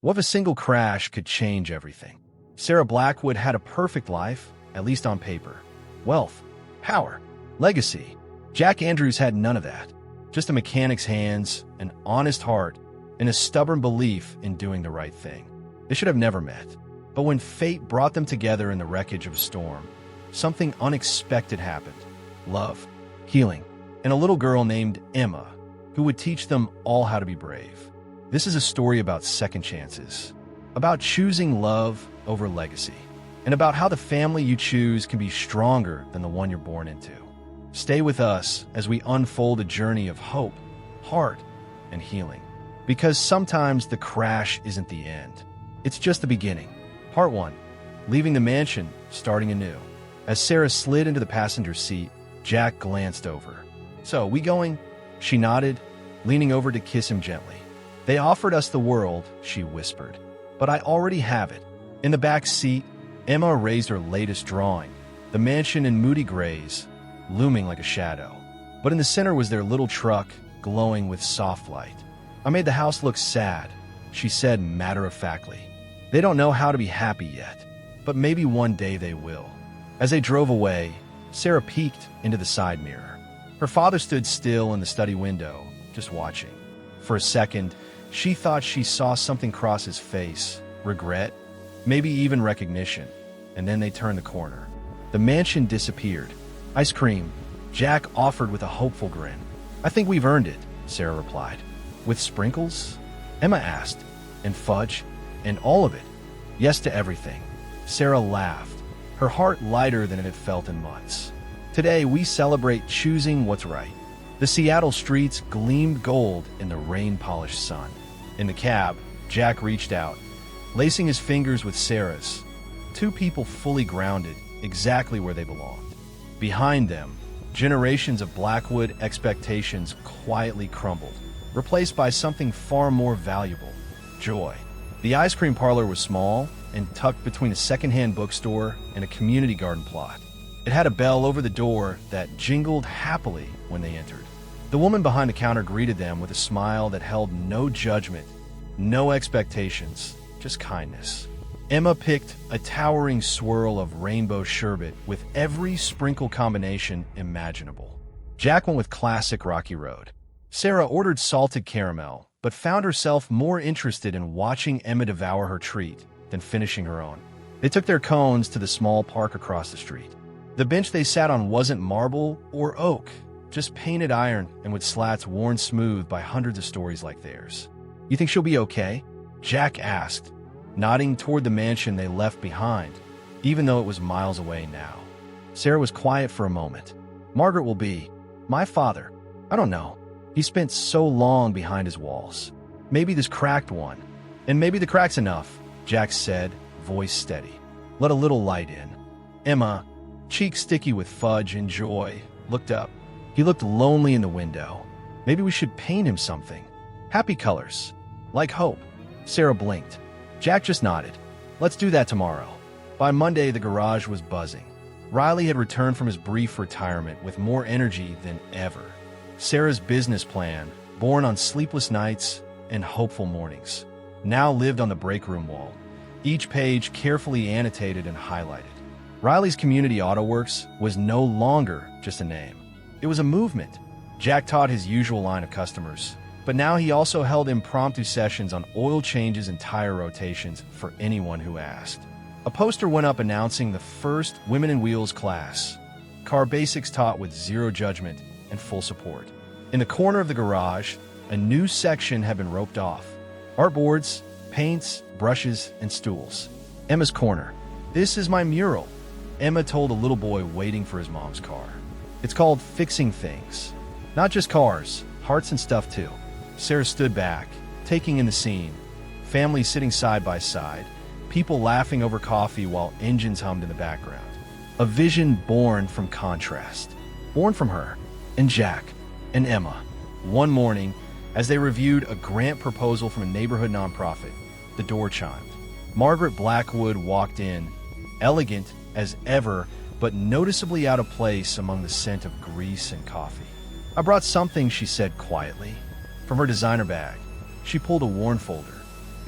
What if a single crash could change everything? Sarah Blackwood had a perfect life, at least on paper. Wealth, power, legacy. Jack Andrews had none of that. Just a mechanic's hands, an honest heart, and a stubborn belief in doing the right thing. They should have never met. But when fate brought them together in the wreckage of a storm, something unexpected happened. Love, healing, and a little girl named Emma, who would teach them all how to be brave. This is a story about second chances, about choosing love over legacy, and about how the family you choose can be stronger than the one you're born into. Stay with us as we unfold a journey of hope, heart, and healing. Because sometimes the crash isn't the end. It's just the beginning. Part 1. Leaving the mansion, starting anew. As Sarah slid into the passenger seat, Jack glanced over. "So, we going?" She nodded, leaning over to kiss him gently. "They offered us the world," she whispered, "but I already have it." In the back seat, Emma raised her latest drawing, the mansion in moody grays, looming like a shadow. But in the center was their little truck, glowing with soft light. "I made the house look sad," she said matter-of-factly. "They don't know how to be happy yet, but maybe one day they will." As they drove away, Sarah peeked into the side mirror. Her father stood still in the study window, just watching. For a second, she thought she saw something cross his face, regret, maybe even recognition, and then they turned the corner. The mansion disappeared. "Ice cream," Jack offered with a hopeful grin. "I think we've earned it," Sarah replied. "With sprinkles?" Emma asked. "And fudge? And all of it?" "Yes to everything." Sarah laughed, her heart lighter than it had felt in months. Today, we celebrate choosing what's right. The Seattle streets gleamed gold in the rain-polished sun. In the cab, Jack reached out, lacing his fingers with Sarah's. Two people fully grounded, exactly where they belonged. Behind them, generations of Blackwood expectations quietly crumbled, replaced by something far more valuable: joy. The ice cream parlor was small and tucked between a secondhand bookstore and a community garden plot. It had a bell over the door that jingled happily when they entered. The woman behind the counter greeted them with a smile that held no judgment, no expectations, just kindness. Emma picked a towering swirl of rainbow sherbet with every sprinkle combination imaginable. Jack went with classic Rocky Road. Sarah ordered salted caramel, but found herself more interested in watching Emma devour her treat than finishing her own. They took their cones to the small park across the street. The bench they sat on wasn't marble or oak, just painted iron and with slats worn smooth by hundreds of stories like theirs. "You think she'll be okay?" Jack asked, nodding toward the mansion they left behind, even though it was miles away now. Sarah was quiet for a moment. "Margaret will be. My father. I don't know. He spent so long behind his walls. Maybe this cracked one. And maybe the crack's enough," Jack said, voice steady. "Let a little light in." Emma, cheeks sticky with fudge and joy, looked up. He looked lonely in the window. "Maybe we should paint him something. Happy colors. Like hope." Sarah blinked. Jack just nodded. "Let's do that tomorrow." By Monday, the garage was buzzing. Riley had returned from his brief retirement with more energy than ever. Sarah's business plan, born on sleepless nights and hopeful mornings, now lived on the break room wall, each page carefully annotated and highlighted. Riley's Community Auto Works was no longer just a name. It was a movement. Jack taught his usual line of customers, but now he also held impromptu sessions on oil changes and tire rotations for anyone who asked. A poster went up announcing the first Women in Wheels class, car basics taught with zero judgment and full support. In the corner of the garage, a new section had been roped off. Artboards, paints, brushes, and stools. Emma's corner. "This is my mural," Emma told a little boy waiting for his mom's car. "It's called Fixing Things. Not just cars, hearts and stuff too." Sarah stood back, taking in the scene. Families sitting side by side, people laughing over coffee while engines hummed in the background. A vision born from contrast. Born from her, and Jack, and Emma. One morning, as they reviewed a grant proposal from a neighborhood nonprofit, the door chimed. Margaret Blackwood walked in, elegant as ever, but noticeably out of place among the scent of grease and coffee. "I brought something," she said quietly. From her designer bag, she pulled a worn folder.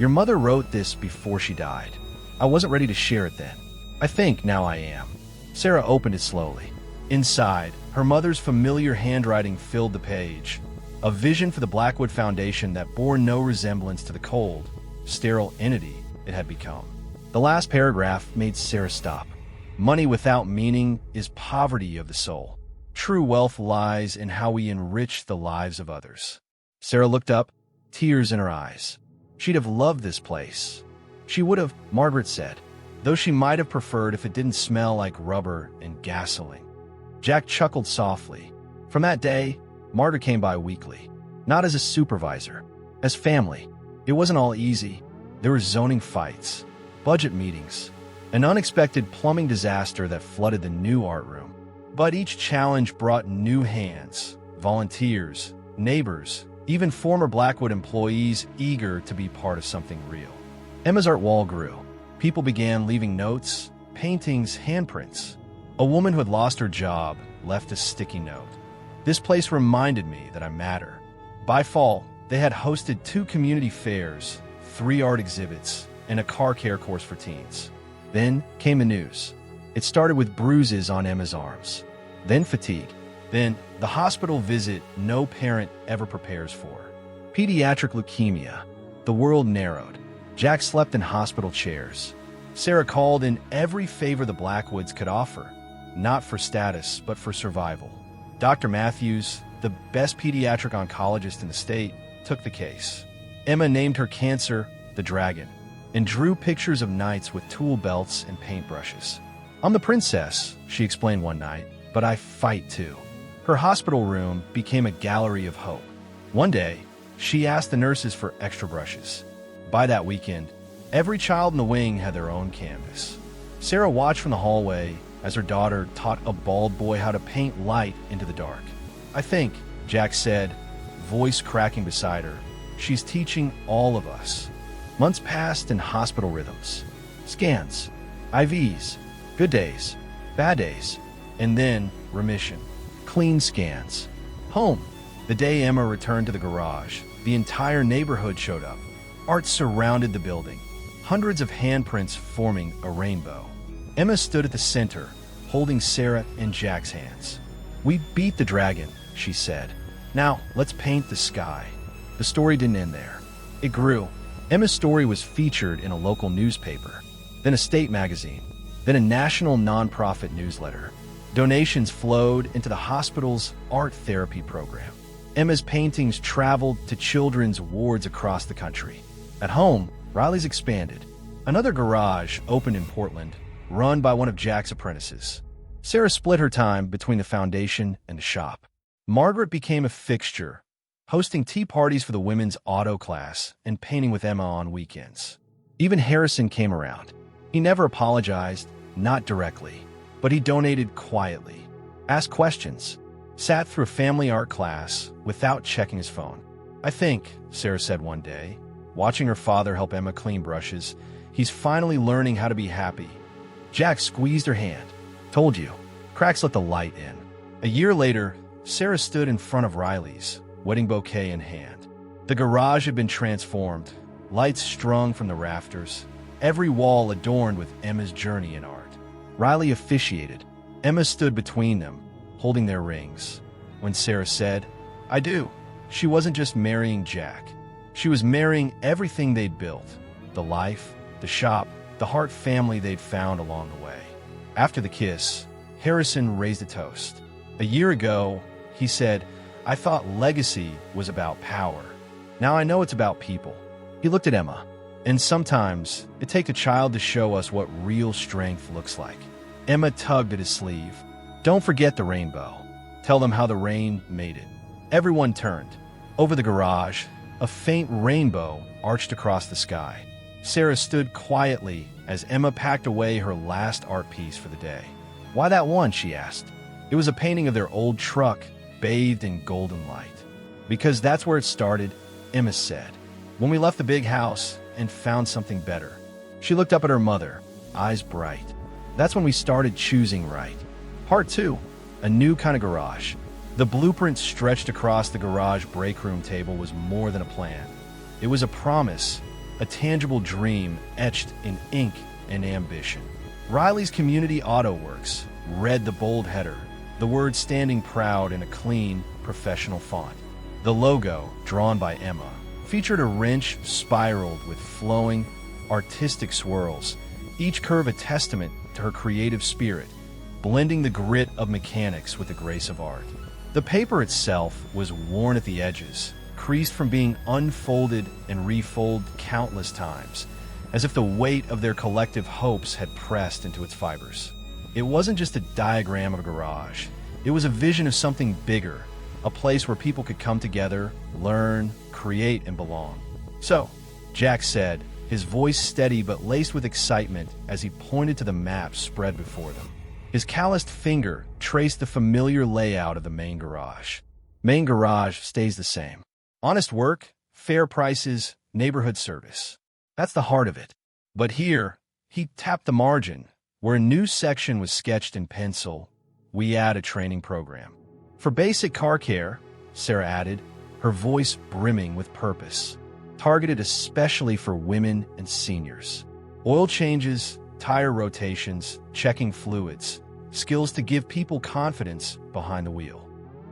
Your mother wrote this before she died. I wasn't ready to share it then. I think now I am. Sarah opened it slowly. Inside, her mother's familiar handwriting filled the page. A vision for the Blackwood Foundation that bore no resemblance to the cold, sterile entity it had become. The last paragraph made Sarah stop. Money without meaning is poverty of the soul. True wealth lies in how we enrich the lives of others. Sarah looked up, tears in her eyes. She'd have loved this place. She would have, Margaret said, though she might have preferred if it didn't smell like rubber and gasoline. Jack chuckled softly. From that day, Margaret came by weekly. Not as a supervisor, as family. It wasn't all easy. There were zoning fights, budget meetings, an unexpected plumbing disaster that flooded the new art room. But each challenge brought new hands, volunteers, neighbors, even former Blackwood employees eager to be part of something real. Emma's art wall grew. People began leaving notes, paintings, handprints. A woman who had lost her job left a sticky note. This place reminded me that I matter. By fall, they had hosted 2 community fairs, 3 art exhibits, and a car care course for teens. Then came the news. It started with bruises on Emma's arms, then fatigue, then the hospital visit no parent ever prepares for. Pediatric leukemia. The world narrowed. Jack slept in hospital chairs. Sarah called in every favor the Blackwoods could offer, not for status, but for survival. Dr. Matthews, the best pediatric oncologist in the state, took the case. Emma named her cancer the Dragon and drew pictures of knights with tool belts and paintbrushes. I'm the princess, she explained one night, but I fight too. Her hospital room became a gallery of hope. One day, she asked the nurses for extra brushes. By that weekend, every child in the wing had their own canvas. Sarah watched from the hallway as her daughter taught a bald boy how to paint light into the dark. I think, Jack said, voice cracking beside her, she's teaching all of us. Months passed in hospital rhythms. Scans, IVs, good days, bad days, and then remission. Clean scans. Home. The day Emma returned to the garage, the entire neighborhood showed up. Art surrounded the building, hundreds of handprints forming a rainbow. Emma stood at the center, holding Sarah and Jack's hands. We beat the dragon, she said. Now, let's paint the sky. The story didn't end there. It grew. Emma's story was featured in a local newspaper, then a state magazine, then a national nonprofit newsletter. Donations flowed into the hospital's art therapy program. Emma's paintings traveled to children's wards across the country. At home, Riley's expanded. Another garage opened in Portland, run by one of Jack's apprentices. Sarah split her time between the foundation and the shop. Margaret became a fixture, hosting tea parties for the women's auto class and painting with Emma on weekends. Even Harrison came around. He never apologized, not directly, but he donated quietly, asked questions, sat through a family art class without checking his phone. I think, Sarah said one day, watching her father help Emma clean brushes, he's finally learning how to be happy. Jack squeezed her hand. Told you. Cracks let the light in. A year later, Sarah stood in front of Riley's, wedding bouquet in hand. The garage had been transformed, lights strung from the rafters, every wall adorned with Emma's journey in art. Riley officiated. Emma stood between them, holding their rings. When Sarah said, I do, she wasn't just marrying Jack. She was marrying everything they'd built, the life, the shop, the heart family they'd found along the way. After the kiss, Harrison raised a toast. A year ago, he said, I thought legacy was about power. Now I know it's about people. He looked at Emma, and sometimes it takes a child to show us what real strength looks like. Emma tugged at his sleeve. Don't forget the rainbow. Tell them how the rain made it. Everyone turned. Over the garage, a faint rainbow arched across the sky. Sarah stood quietly as Emma packed away her last art piece for the day. Why that one, she asked. It was a painting of their old truck, bathed in golden light. Because that's where it started, Emma said. When we left the big house and found something better. She looked up at her mother, eyes bright. That's when we started choosing right. Part 2, a new kind of garage. The blueprint stretched across the garage break room table was more than a plan. It was a promise a tangible dream etched in ink and ambition. Riley's Community Auto Works read the bold header, the words standing proud in a clean, professional font. The logo, drawn by Emma, featured a wrench spiraled with flowing, artistic swirls, each curve a testament to her creative spirit, blending the grit of mechanics with the grace of art. The paper itself was worn at the edges, creased from being unfolded and refolded countless times, as if the weight of their collective hopes had pressed into its fibers. It wasn't just a diagram of a garage. It was a vision of something bigger, a place where people could come together, learn, create, and belong. "So," Jack said, his voice steady but laced with excitement as he pointed to the map spread before them. His calloused finger traced the familiar layout of the main garage. Main garage stays the same. Honest work, fair prices, neighborhood service. That's the heart of it. But here, he tapped the margin, where a new section was sketched in pencil. "We add a training program. For basic car care," Sarah added, her voice brimming with purpose. "Targeted especially for women and seniors. Oil changes, tire rotations, checking fluids, skills to give people confidence behind the wheel."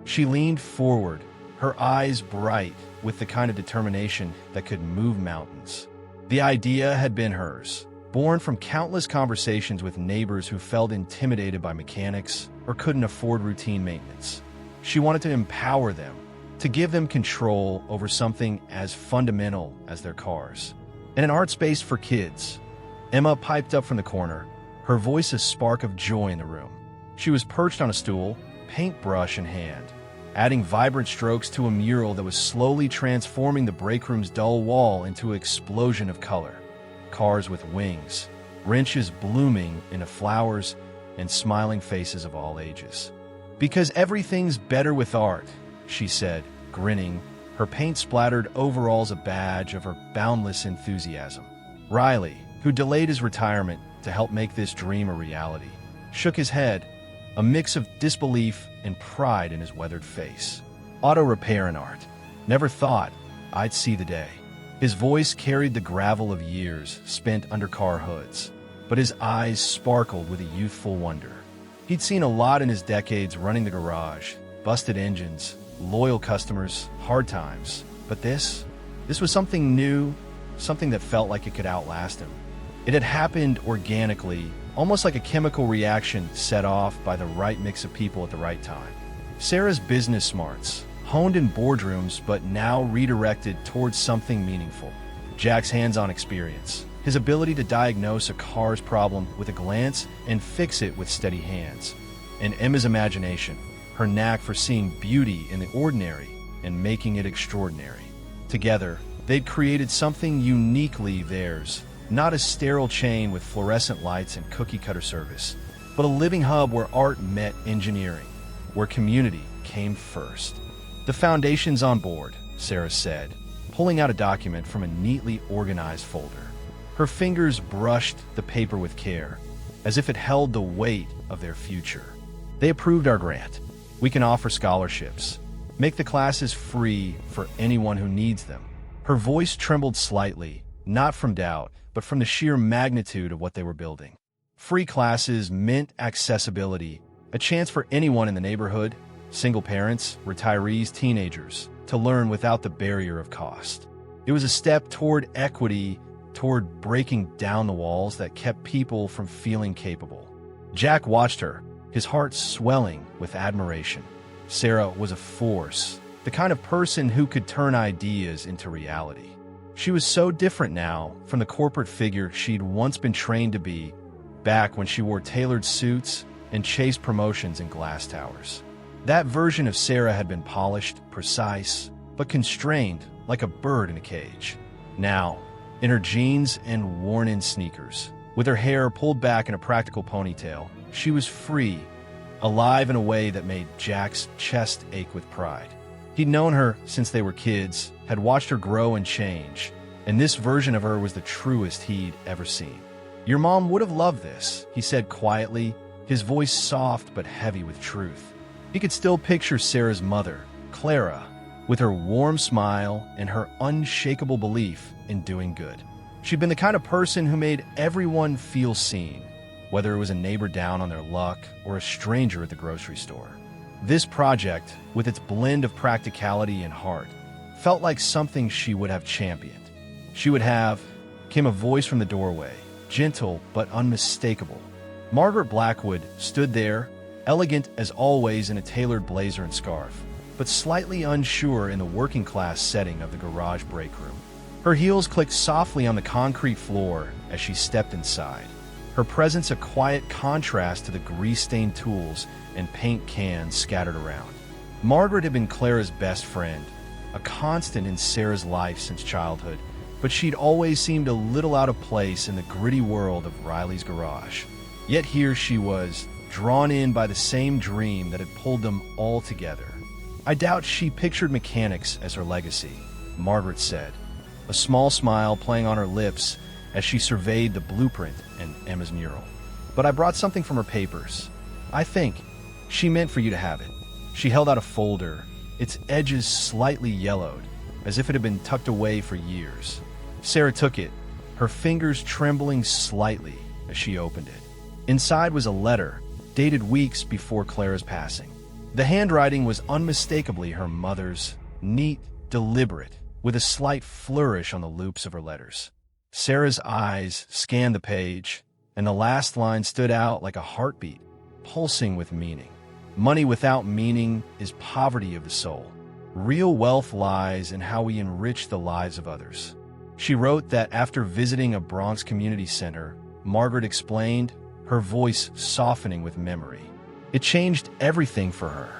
She leaned forward, her eyes bright with the kind of determination that could move mountains. The idea had been hers, born from countless conversations with neighbors who felt intimidated by mechanics or couldn't afford routine maintenance. She wanted to empower them, to give them control over something as fundamental as their cars. In an art space for kids, Emma piped up from the corner, her voice a spark of joy in the room. She was perched on a stool, paintbrush in hand, adding vibrant strokes to a mural that was slowly transforming the break room's dull wall into an explosion of color. Cars with wings, wrenches blooming into flowers, and smiling faces of all ages. "Because everything's better with art," she said, grinning, her paint-splattered overalls a badge of her boundless enthusiasm. Riley, who delayed his retirement to help make this dream a reality, shook his head, a mix of disbelief and pride in his weathered face. "Auto repair and art. Never thought I'd see the day." His voice carried the gravel of years spent under car hoods, but his eyes sparkled with a youthful wonder. He'd seen a lot in his decades running the garage, busted engines, loyal customers, hard times. But this was something new, something that felt like it could outlast him. It had happened organically, almost like a chemical reaction set off by the right mix of people at the right time. Sarah's business smarts, honed in boardrooms but now redirected towards something meaningful. Jack's hands-on experience, his ability to diagnose a car's problem with a glance and fix it with steady hands. And Emma's imagination, her knack for seeing beauty in the ordinary and making it extraordinary. Together, they'd created something uniquely theirs, not a sterile chain with fluorescent lights and cookie-cutter service, but a living hub where art met engineering, where community came first. "The foundation's on board," Sarah said, pulling out a document from a neatly organized folder. Her fingers brushed the paper with care, as if it held the weight of their future. "They approved our grant. We can offer scholarships, make the classes free for anyone who needs them." Her voice trembled slightly, not from doubt, but from the sheer magnitude of what they were building. Free classes meant accessibility, a chance for anyone in the neighborhood, single parents, retirees, teenagers, to learn without the barrier of cost. It was a step toward equity, toward breaking down the walls that kept people from feeling capable. Jack watched her, his heart swelling with admiration. Sarah was a force, the kind of person who could turn ideas into reality. She was so different now from the corporate figure she'd once been trained to be, back when she wore tailored suits and chased promotions in glass towers. That version of Sarah had been polished, precise, but constrained like a bird in a cage. Now, in her jeans and worn-in sneakers, with her hair pulled back in a practical ponytail, she was free, alive in a way that made Jack's chest ache with pride. He'd known her since they were kids, had watched her grow and change, and this version of her was the truest he'd ever seen. "Your mom would have loved this," he said quietly, his voice soft but heavy with truth. He could still picture Sarah's mother, Clara, with her warm smile and her unshakable belief in doing good. She'd been the kind of person who made everyone feel seen, whether it was a neighbor down on their luck or a stranger at the grocery store. This project, with its blend of practicality and heart, felt like something she would have championed. She would have, came a voice from the doorway, gentle but unmistakable. Margaret Blackwood stood there, elegant as always in a tailored blazer and scarf, but slightly unsure in the working-class setting of the garage break room. Her heels clicked softly on the concrete floor as she stepped inside, her presence a quiet contrast to the grease-stained tools and paint cans scattered around. Margaret had been Clara's best friend, a constant in Sarah's life since childhood, but she'd always seemed a little out of place in the gritty world of Riley's garage. Yet here she was, drawn in by the same dream that had pulled them all together. I doubt she pictured mechanics as her legacy, Margaret said, a small smile playing on her lips as she surveyed the blueprint and Emma's mural. But I brought something from her papers. I think she meant for you to have it. She held out a folder, its edges slightly yellowed, as if it had been tucked away for years. Sarah took it, her fingers trembling slightly as she opened it. Inside was a letter, dated weeks before Clara's passing. The handwriting was unmistakably her mother's, neat, deliberate, with a slight flourish on the loops of her letters. Sarah's eyes scanned the page, and the last line stood out like a heartbeat, pulsing with meaning. Money without meaning is poverty of the soul. Real wealth lies in how we enrich the lives of others. She wrote that after visiting a Bronx community center, Margaret explained, her voice softening with memory. It changed everything for her.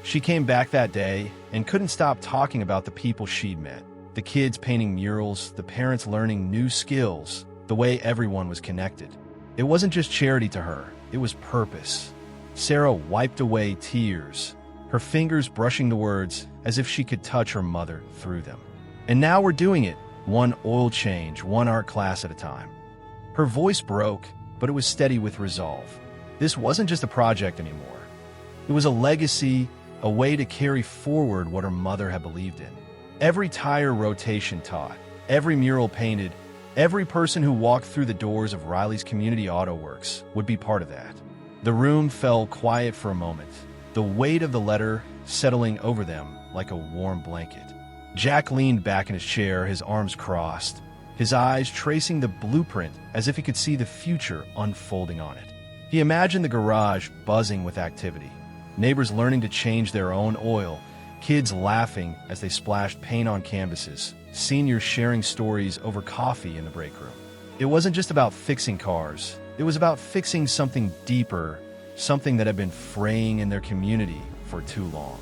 She came back that day and couldn't stop talking about the people she'd met. The kids painting murals, the parents learning new skills, the way everyone was connected. It wasn't just charity to her, it was purpose. Sarah wiped away tears, her fingers brushing the words as if she could touch her mother through them. And now we're doing it, one oil change, one art class at a time. Her voice broke, but it was steady with resolve. This wasn't just a project anymore. It was a legacy, a way to carry forward what her mother had believed in. Every tire rotation taught, every mural painted, every person who walked through the doors of Riley's Community Auto Works would be part of that. The room fell quiet for a moment, the weight of the letter settling over them like a warm blanket. Jack leaned back in his chair, his arms crossed, his eyes tracing the blueprint as if he could see the future unfolding on it. He imagined the garage buzzing with activity, neighbors learning to change their own oil, kids laughing as they splashed paint on canvases, seniors sharing stories over coffee in the break room. It wasn't just about fixing cars. It was about fixing something deeper, something that had been fraying in their community for too long.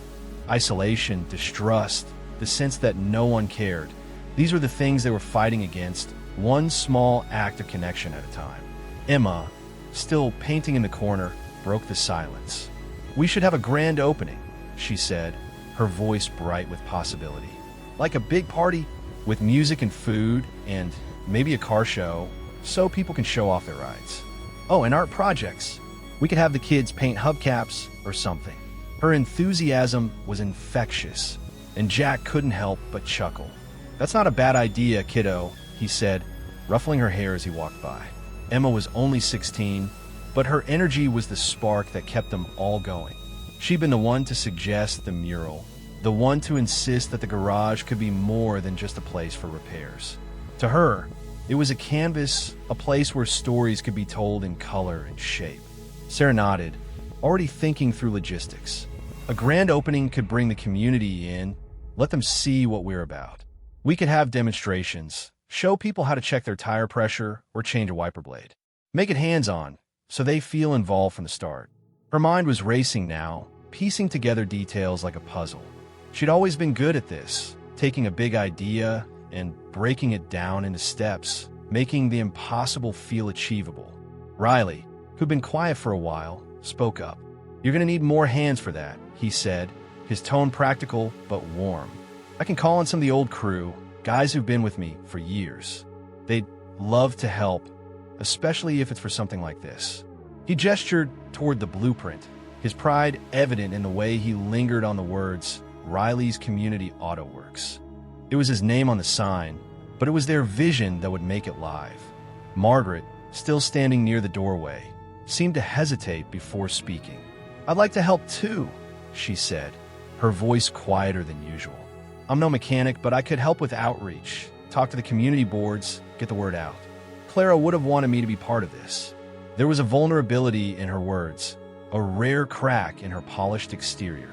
Isolation, distrust, the sense that no one cared. These were the things they were fighting against, one small act of connection at a time. Emma, still painting in the corner, broke the silence. "We should have a grand opening," she said, her voice bright with possibility. "Like a big party with music and food and maybe a car show so people can show off their rides. Oh, and art projects. We could have the kids paint hubcaps or something." Her enthusiasm was infectious, and Jack couldn't help but chuckle. "That's not a bad idea, kiddo," he said, ruffling her hair as he walked by. Emma was only 16, but her energy was the spark that kept them all going. She'd been the one to suggest the mural, the one to insist that the garage could be more than just a place for repairs. To her, it was a canvas, a place where stories could be told in color and shape. Sarah nodded, already thinking through logistics. A grand opening could bring the community in, let them see what we're about. We could have demonstrations, show people how to check their tire pressure or change a wiper blade. Make it hands-on, so they feel involved from the start. Her mind was racing now, piecing together details like a puzzle. She'd always been good at this, taking a big idea and breaking it down into steps, making the impossible feel achievable. Riley, who'd been quiet for a while, spoke up. "You're going to need more hands for that," he said, his tone practical but warm. "I can call on some of the old crew, guys who've been with me for years. They'd love to help, especially if it's for something like this." He gestured toward the blueprint, his pride evident in the way he lingered on the words, Riley's Community Auto Works. It was his name on the sign, but it was their vision that would make it live. Margaret, still standing near the doorway, seemed to hesitate before speaking. "I'd like to help too," she said, her voice quieter than usual. "I'm no mechanic, but I could help with outreach, talk to the community boards, get the word out." Clara would have wanted me to be part of this. There was a vulnerability in her words, a rare crack in her polished exterior.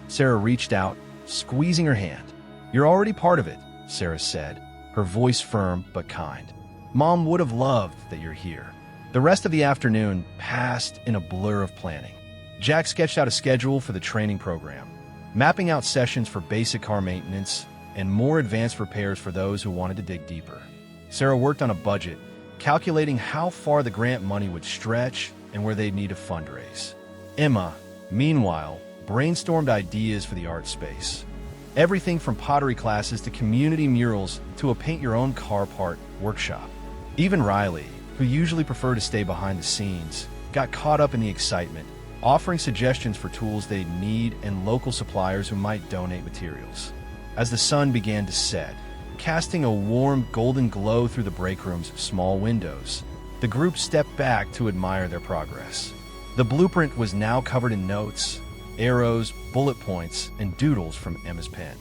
Sarah reached out, squeezing her hand. "You're already part of it," Sarah said, her voice firm but kind. "Mom would have loved that you're here." The rest of the afternoon passed in a blur of planning. Jack sketched out a schedule for the training program, mapping out sessions for basic car maintenance and more advanced repairs for those who wanted to dig deeper. Sarah worked on a budget, calculating how far the grant money would stretch and where they'd need to fundraise. Emma, meanwhile, brainstormed ideas for the art space. Everything from pottery classes to community murals to a paint-your-own-car-part workshop. Even Riley, who usually preferred to stay behind the scenes, got caught up in the excitement, offering suggestions for tools they'd need and local suppliers who might donate materials. As the sun began to set, casting a warm golden glow through the break room's small windows, the group stepped back to admire their progress. The blueprint was now covered in notes, arrows, bullet points, and doodles from Emma's pen.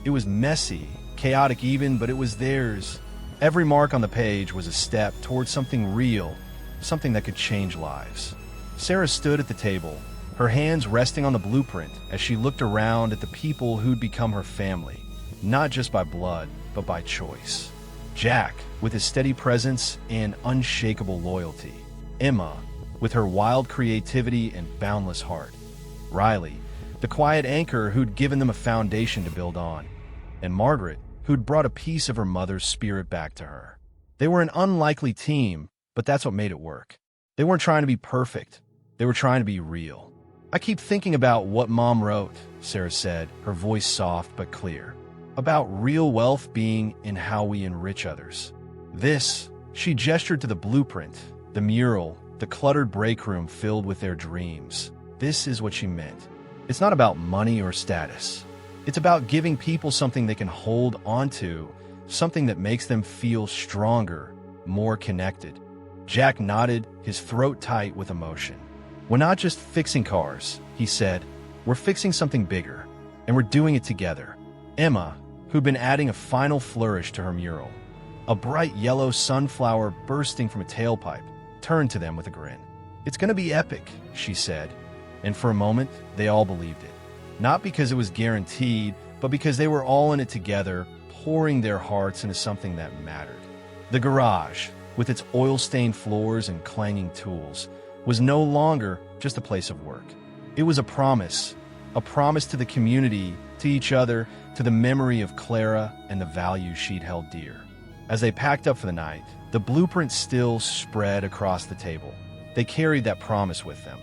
It was messy, chaotic even, but it was theirs. Every mark on the page was a step towards something real, something that could change lives. Sarah stood at the table, her hands resting on the blueprint as she looked around at the people who'd become her family, not just by blood, but by choice. Jack, with his steady presence and unshakable loyalty. Emma, with her wild creativity and boundless heart. Riley, the quiet anchor who'd given them a foundation to build on. And Margaret, who'd brought a piece of her mother's spirit back to her. They were an unlikely team, but that's what made it work. They weren't trying to be perfect. They were trying to be real. "I keep thinking about what Mom wrote," Sarah said, her voice soft but clear. "About real wealth being in how we enrich others. This," she gestured to the blueprint, the mural, the cluttered break room filled with their dreams. This is what she meant. It's not about money or status. It's about giving people something they can hold onto, something that makes them feel stronger, more connected. Jack nodded, his throat tight with emotion. "We're not just fixing cars," he said. "We're fixing something bigger, and we're doing it together." Emma, who'd been adding a final flourish to her mural, a bright yellow sunflower bursting from a tailpipe, turned to them with a grin. "It's going to be epic," she said, and for a moment, they all believed it. Not because it was guaranteed, but because they were all in it together, pouring their hearts into something that mattered. The garage, with its oil-stained floors and clanging tools, was no longer just a place of work. It was a promise to the community, to each other, to the memory of Clara and the values she'd held dear. As they packed up for the night, the blueprint still spread across the table. They carried that promise with them,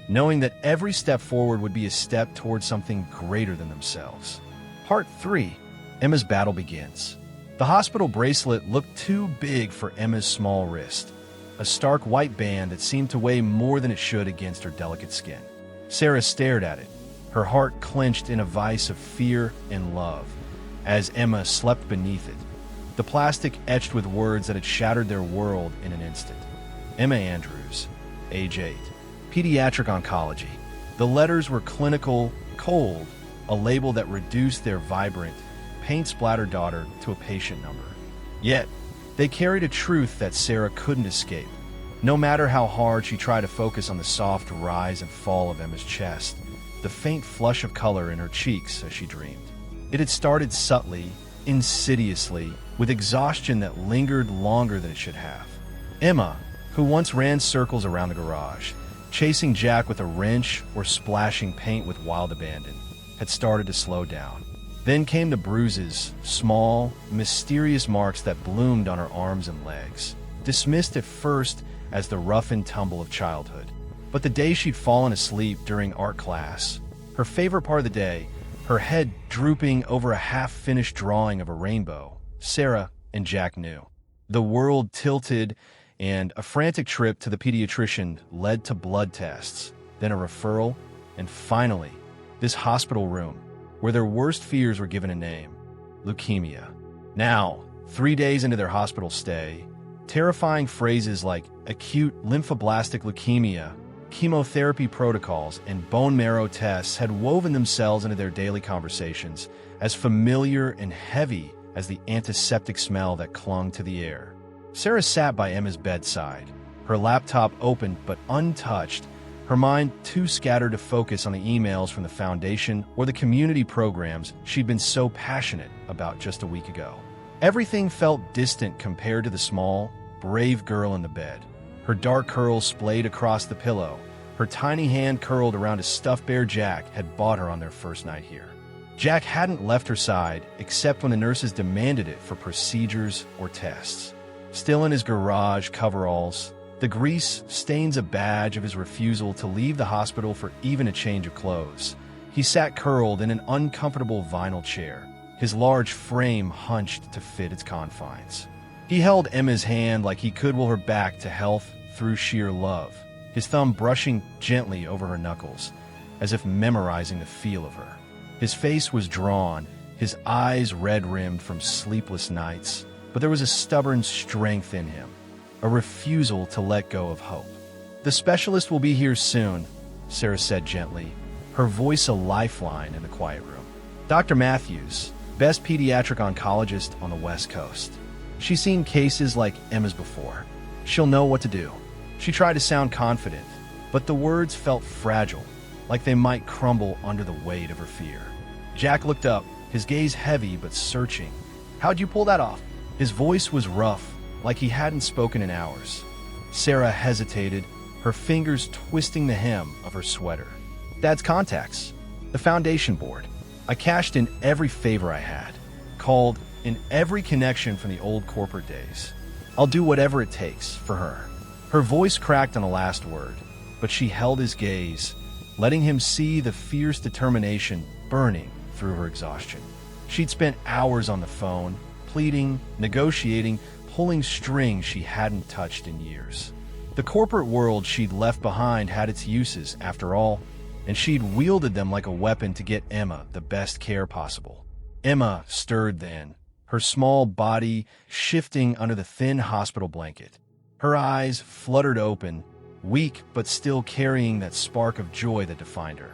knowing that every step forward would be a step towards something greater than themselves. Part 3. Emma's battle begins. The hospital bracelet looked too big for Emma's small wrist, a stark white band that seemed to weigh more than it should against her delicate skin. Sarah stared at it, her heart clenched in a vice of fear and love, as Emma slept beneath it, the plastic etched with words that had shattered their world in an instant. Emma Andrews, age 8. Pediatric oncology. The letters were clinical, cold, a label that reduced their vibrant, paint-splattered daughter to a patient number. Yet, they carried a truth that Sarah couldn't escape. No matter how hard she tried to focus on the soft rise and fall of Emma's chest, the faint flush of color in her cheeks as she dreamed. It had started subtly, insidiously, with exhaustion that lingered longer than it should have. Emma, who once ran circles around the garage, chasing Jack with a wrench or splashing paint with wild abandon, had started to slow down. Then came the bruises, small, mysterious marks that bloomed on her arms and legs, dismissed at first as the rough and tumble of childhood. But the day she'd fallen asleep during art class, her favorite part of the day, her head drooping over a half-finished drawing of a rainbow, Sarah and Jack knew. The world tilted, and a frantic trip to the pediatrician led to blood tests, then a referral, and finally, this hospital room, where their worst fears were given a name: leukemia. Now, 3 days into their hospital stay, terrifying phrases like acute lymphoblastic leukemia, chemotherapy protocols, and bone marrow tests had woven themselves into their daily conversations, as familiar and heavy as the antiseptic smell that clung to the air. Sarah sat by Emma's bedside, her laptop open but untouched, her mind too scattered to focus on the emails from the foundation or the community programs she'd been so passionate about just a week ago. Everything felt distant compared to the small, brave girl in the bed. Her dark curls splayed across the pillow, her tiny hand curled around a stuffed bear Jack had bought her on their first night here. Jack hadn't left her side except when the nurses demanded it for procedures or tests. Still in his garage coveralls, the grease stains a badge of his refusal to leave the hospital for even a change of clothes. He sat curled in an uncomfortable vinyl chair, his large frame hunched to fit its confines. He held Emma's hand like he could will her back to health through sheer love, his thumb brushing gently over her knuckles, as if memorizing the feel of her. His face was drawn, his eyes red-rimmed from sleepless nights, but there was a stubborn strength in him, a refusal to let go of hope. "The specialist will be here soon," Sarah said gently, her voice a lifeline in the quiet room. "Dr. Matthews, best pediatric oncologist on the West Coast. She's seen cases like Emma's before. She'll know what to do." She tried to sound confident, but the words felt fragile, like they might crumble under the weight of her fear. Jack looked up, his gaze heavy but searching. "How'd you pull that off?" His voice was rough, like he hadn't spoken in hours. Sarah hesitated, her fingers twisting the hem of her sweater. "Dad's contacts. The foundation board. I cashed in every favor I had. Called in every connection from the old corporate days. I'll do whatever it takes for her." Her voice cracked on the last word, but she held his gaze, letting him see the fierce determination burning through her exhaustion. She'd spent hours on the phone, pleading, negotiating, pulling strings she hadn't touched in years. The corporate world she'd left behind had its uses, after all, and she'd wielded them like a weapon to get Emma the best care possible. Emma stirred then, her small body shifting under the thin hospital blanket. Her eyes fluttered open, weak but still carrying that spark of joy that defined her.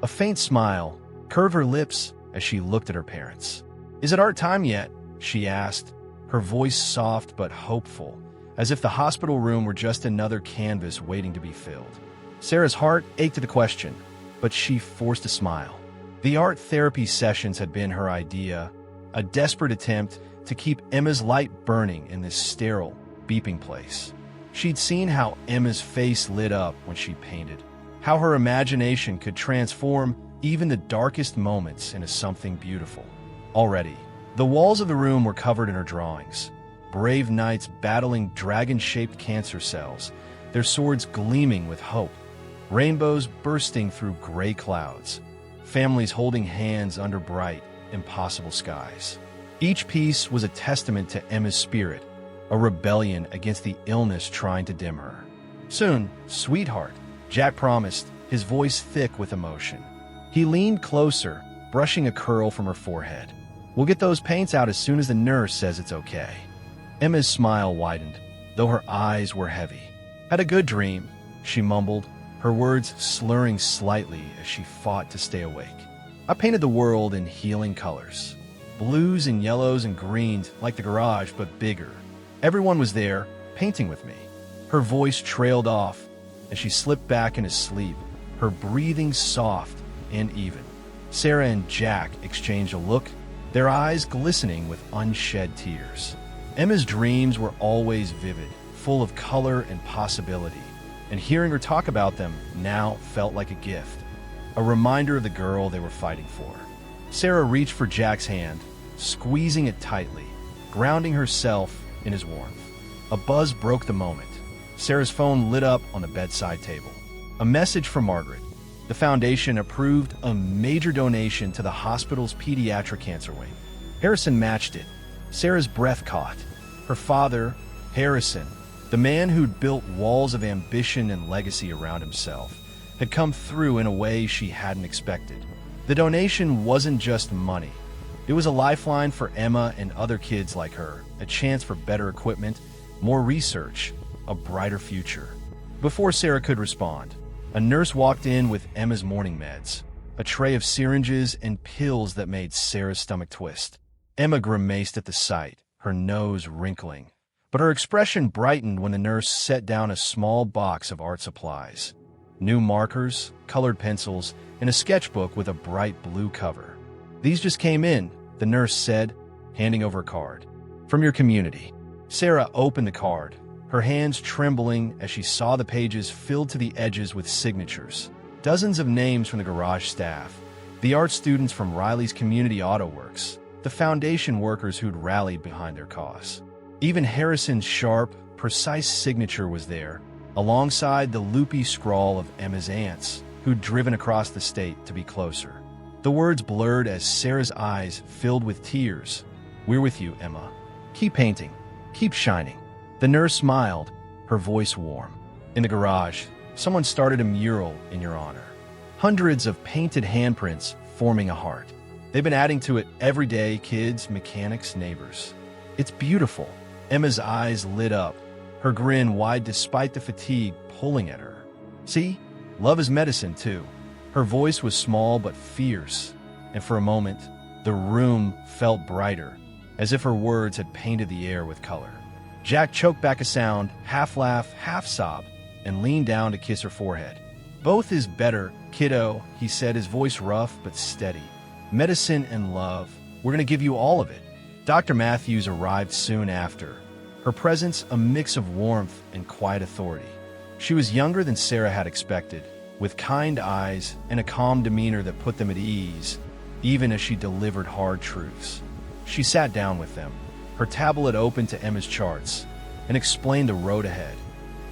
A faint smile curved her lips as she looked at her parents. "Is it art time yet?" she asked, her voice soft but hopeful, as if the hospital room were just another canvas waiting to be filled. Sarah's heart ached at the question, but she forced a smile. The art therapy sessions had been her idea, a desperate attempt to keep Emma's light burning in this sterile, beeping place. She'd seen how Emma's face lit up when she painted, how her imagination could transform even the darkest moments into something beautiful. Already, the walls of the room were covered in her drawings. Brave knights battling dragon-shaped cancer cells, their swords gleaming with hope. Rainbows bursting through gray clouds. Families holding hands under bright, impossible skies. Each piece was a testament to Emma's spirit, a rebellion against the illness trying to dim her. "Soon, sweetheart," Jack promised, his voice thick with emotion. He leaned closer, brushing a curl from her forehead. "We'll get those paints out as soon as the nurse says it's okay." Emma's smile widened, though her eyes were heavy. "Had a good dream," she mumbled, her words slurring slightly as she fought to stay awake. "I painted the world in healing colors. Blues and yellows and greens like the garage, but bigger. Everyone was there, painting with me." Her voice trailed off as she slipped back into sleep, her breathing soft and even. Sarah and Jack exchanged a look, their eyes glistening with unshed tears. Emma's dreams were always vivid, full of color and possibility, and hearing her talk about them now felt like a gift, a reminder of the girl they were fighting for. Sarah reached for Jack's hand, squeezing it tightly, grounding herself in his warmth. A buzz broke the moment. Sarah's phone lit up on the bedside table. A message from Margaret. The foundation approved a major donation to the hospital's pediatric cancer wing. Harrison matched it. Sarah's breath caught. Her father, Harrison, the man who'd built walls of ambition and legacy around himself, had come through in a way she hadn't expected. The donation wasn't just money. It was a lifeline for Emma and other kids like her, a chance for better equipment, more research, a brighter future. Before Sarah could respond, a nurse walked in with Emma's morning meds, a tray of syringes and pills that made Sarah's stomach twist. Emma grimaced at the sight, her nose wrinkling, but her expression brightened when the nurse set down a small box of art supplies. New markers, colored pencils, and a sketchbook with a bright blue cover. "These just came in," the nurse said, handing over a card. "From your community." Sarah opened the card, her hands trembling as she saw the pages filled to the edges with signatures. Dozens of names from the garage staff, the art students from Riley's Community Auto Works, the foundation workers who'd rallied behind their cause. Even Harrison's sharp, precise signature was there, alongside the loopy scrawl of Emma's aunts, who'd driven across the state to be closer. The words blurred as Sarah's eyes filled with tears. "We're with you, Emma. Keep painting. Keep shining." The nurse smiled, her voice warm. In the garage, someone started a mural in your honor. Hundreds of painted handprints forming a heart. They've been adding to it every day, kids, mechanics, neighbors. "It's beautiful." Emma's eyes lit up, her grin wide despite the fatigue pulling at her. "See? Love is medicine, too." Her voice was small but fierce, and for a moment, the room felt brighter, as if her words had painted the air with color. Jack choked back a sound, half laugh, half sob, and leaned down to kiss her forehead. "Both is better, kiddo," he said, his voice rough but steady. "Medicine and love. We're going to give you all of it." Dr. Matthews arrived soon after, her presence a mix of warmth and quiet authority. She was younger than Sarah had expected, with kind eyes and a calm demeanor that put them at ease, even as she delivered hard truths. She sat down with them, her tablet open to Emma's charts, and explained the road ahead.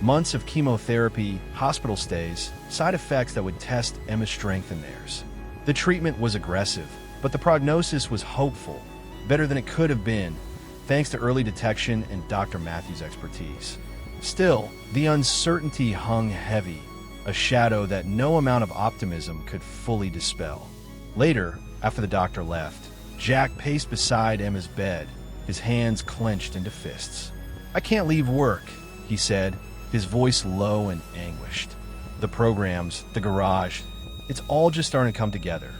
Months of chemotherapy, hospital stays, side effects that would test Emma's strength and theirs. The treatment was aggressive, but the prognosis was hopeful, better than it could have been, thanks to early detection and Dr. Matthews' expertise. Still, the uncertainty hung heavy, a shadow that no amount of optimism could fully dispel. Later, after the doctor left, Jack paced beside Emma's bed, his hands clenched into fists. "I can't leave work," he said, his voice low and anguished. "The programs, the garage, it's all just starting to come together.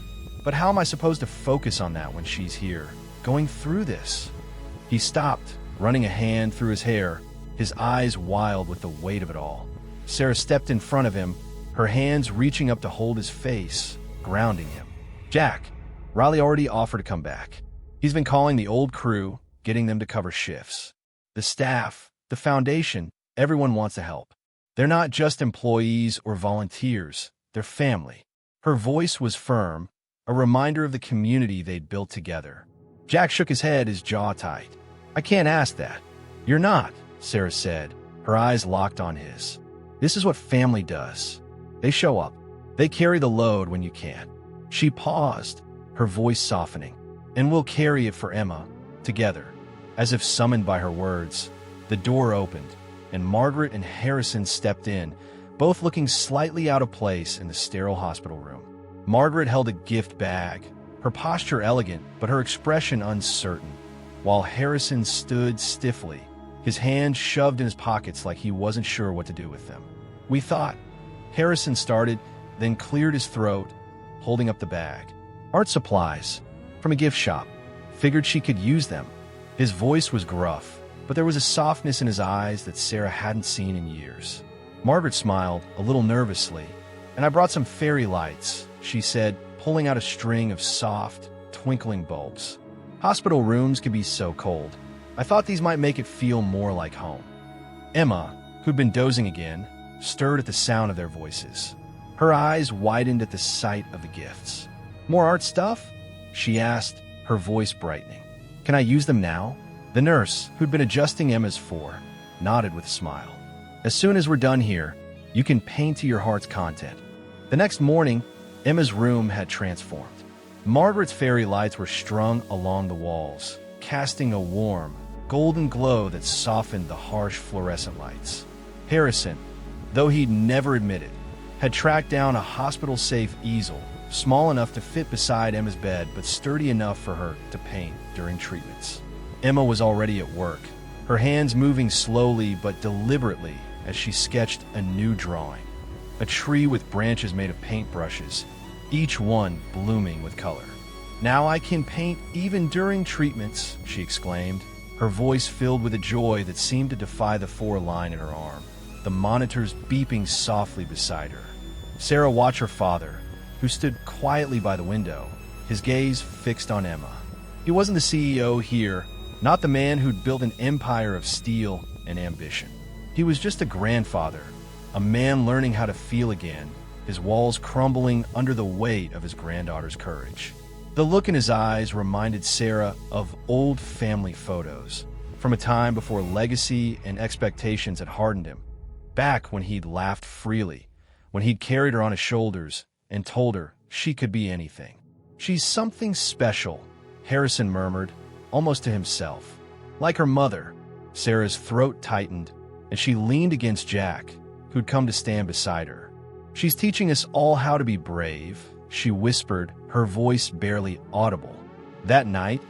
But how am I supposed to focus on that when she's here, going through this?" He stopped, running a hand through his hair, his eyes wild with the weight of it all. Sarah stepped in front of him, her hands reaching up to hold his face, grounding him. "Jack, Riley already offered to come back. He's been calling the old crew, getting them to cover shifts. The staff, the foundation, everyone wants to help. They're not just employees or volunteers, they're family." Her voice was firm, a reminder of the community they'd built together. Jack shook his head, his jaw tight. "I can't ask that." "You're not," Sarah said, her eyes locked on his. "This is what family does. They show up. They carry the load when you can't." She paused, her voice softening. "And we'll carry it for Emma, together." As if summoned by her words, the door opened, and Margaret and Harrison stepped in, both looking slightly out of place in the sterile hospital room. Margaret held a gift bag, her posture elegant but her expression uncertain, while Harrison stood stiffly, his hands shoved in his pockets like he wasn't sure what to do with them. "We thought," Harrison started, then cleared his throat, holding up the bag. "Art supplies, from a gift shop. Figured she could use them." His voice was gruff, but there was a softness in his eyes that Sarah hadn't seen in years. Margaret smiled, a little nervously. "And I brought some fairy lights," she said, pulling out a string of soft, twinkling bulbs. "Hospital rooms can be so cold. I thought these might make it feel more like home." Emma, who'd been dozing again, stirred at the sound of their voices. Her eyes widened at the sight of the gifts. "More art stuff?" she asked, her voice brightening. "Can I use them now?" The nurse, who'd been adjusting Emma's fore, nodded with a smile. "As soon as we're done here, you can paint to your heart's content." The next morning, Emma's room had transformed. Margaret's fairy lights were strung along the walls, casting a warm, golden glow that softened the harsh fluorescent lights. Harrison, though he'd never admitted, had tracked down a hospital-safe easel, small enough to fit beside Emma's bed but sturdy enough for her to paint during treatments. Emma was already at work, her hands moving slowly but deliberately as she sketched a new drawing. A tree with branches made of paintbrushes, each one blooming with color. "Now I can paint even during treatments," she exclaimed, her voice filled with a joy that seemed to defy the 4-line in her arm, the monitors beeping softly beside her. Sarah watched her father, who stood quietly by the window, his gaze fixed on Emma. He wasn't the CEO here, not the man who'd built an empire of steel and ambition. He was just a grandfather, a man learning how to feel again, his walls crumbling under the weight of his granddaughter's courage. The look in his eyes reminded Sarah of old family photos, from a time before legacy and expectations had hardened him, back when he'd laughed freely, when he'd carried her on his shoulders and told her she could be anything. "She's something special," Harrison murmured, almost to himself. Like her mother, Sarah's throat tightened, and she leaned against Jack, who'd come to stand beside her. "She's teaching us all how to be brave," she whispered, her voice barely audible. That night,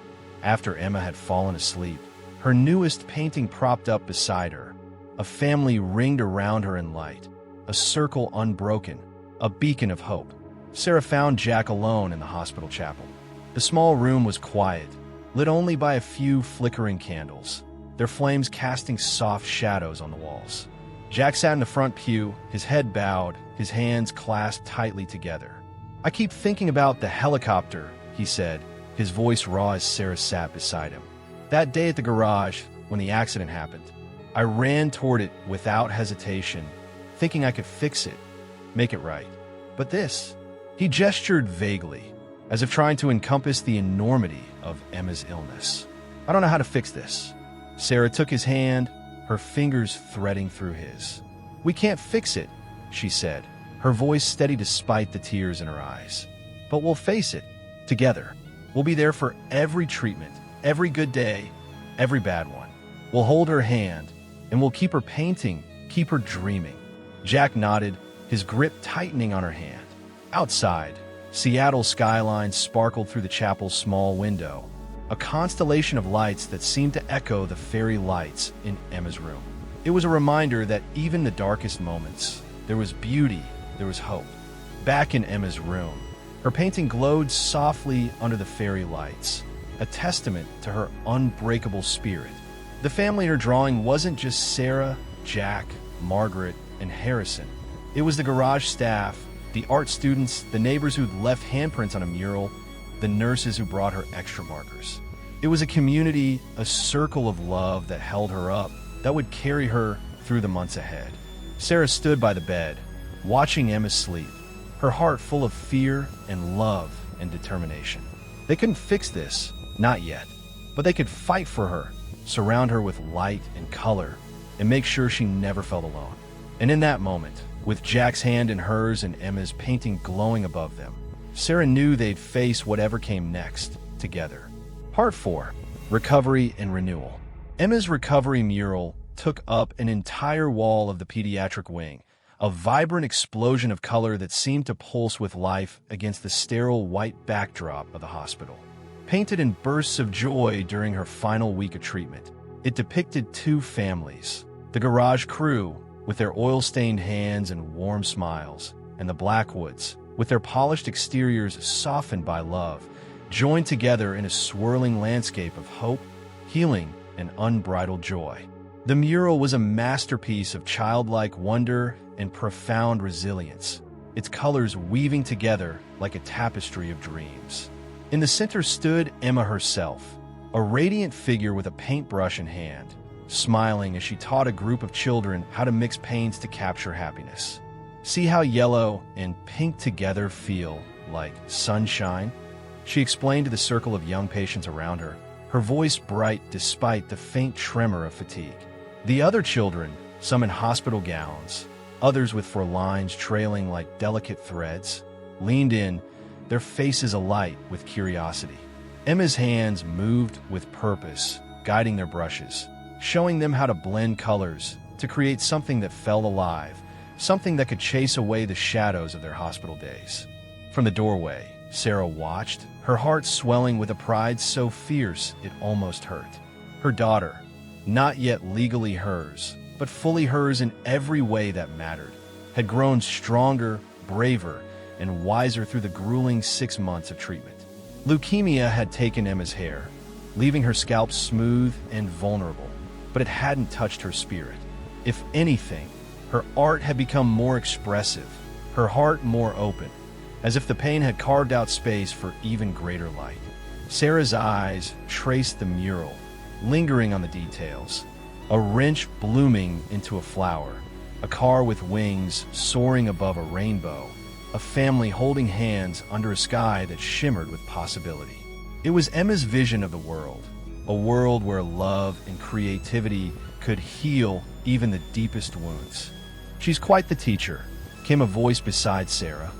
after Emma had fallen asleep, her newest painting propped up beside her. A family ringed around her in light, a circle unbroken, a beacon of hope. Sarah found Jack alone in the hospital chapel. The small room was quiet, lit only by a few flickering candles, their flames casting soft shadows on the walls. Jack sat in the front pew, his head bowed, his hands clasped tightly together. "I keep thinking about the helicopter," he said, his voice raw as Sarah sat beside him. "That day at the garage, when the accident happened, I ran toward it without hesitation, thinking I could fix it, make it right. But this..." He gestured vaguely, as if trying to encompass the enormity of Emma's illness. "I don't know how to fix this." Sarah took his hand, her fingers threading through his. "We can't fix it," she said, her voice steady despite the tears in her eyes. "But we'll face it, together. We'll be there for every treatment, every good day, every bad one. We'll hold her hand, and we'll keep her painting, keep her dreaming." Jack nodded, his grip tightening on her hand. Outside, Seattle's skyline sparkled through the chapel's small window, a constellation of lights that seemed to echo the fairy lights in Emma's room. It was a reminder that even in the darkest moments, there was beauty, there was hope. Back in Emma's room, her painting glowed softly under the fairy lights, a testament to her unbreakable spirit. The family in her drawing wasn't just Sarah, Jack, Margaret, and Harrison. It was the garage staff, the art students, the neighbors who'd left handprints on a mural, the nurses who brought her extra markers. It was a community, a circle of love that held her up, that would carry her through the months ahead. Sarah stood by the bed, watching Emma sleep, her heart full of fear and love and determination. They couldn't fix this, not yet, but they could fight for her, surround her with light and color, and make sure she never felt alone. And in that moment, with Jack's hand in hers and Emma's painting glowing above them, Sarah knew they'd face whatever came next, together. Part 4. Recovery and Renewal. Emma's recovery mural took up an entire wall of the pediatric wing, a vibrant explosion of color that seemed to pulse with life against the sterile white backdrop of the hospital. Painted in bursts of joy during her final week of treatment, it depicted two families: the garage crew, with their oil-stained hands and warm smiles, and the Blackwoods, with their polished exteriors softened by love, joined together in a swirling landscape of hope, healing, and unbridled joy. The mural was a masterpiece of childlike wonder and profound resilience, its colors weaving together like a tapestry of dreams. In the center stood Emma herself, a radiant figure with a paintbrush in hand, smiling as she taught a group of children how to mix paints to capture happiness. "See how yellow and pink together feel like sunshine?" she explained to the circle of young patients around her, her voice bright despite the faint tremor of fatigue. The other children, some in hospital gowns, others with lines trailing like delicate threads, leaned in, their faces alight with curiosity. Emma's hands moved with purpose, guiding their brushes, showing them how to blend colors to create something that felt alive, something that could chase away the shadows of their hospital days. From the doorway, Sarah watched, her heart swelling with a pride so fierce it almost hurt. Her daughter, not yet legally hers, but fully hers in every way that mattered, had grown stronger, braver, and wiser through the grueling 6 months of treatment. Leukemia had taken Emma's hair, leaving her scalp smooth and vulnerable, but it hadn't touched her spirit. If anything, her art had become more expressive, her heart more open, as if the pain had carved out space for even greater light. Sarah's eyes traced the mural, lingering on the details. A wrench blooming into a flower, a car with wings soaring above a rainbow, a family holding hands under a sky that shimmered with possibility. It was Emma's vision of the world, a world where love and creativity could heal even the deepest wounds. "She's quite the teacher," came a voice beside Sarah,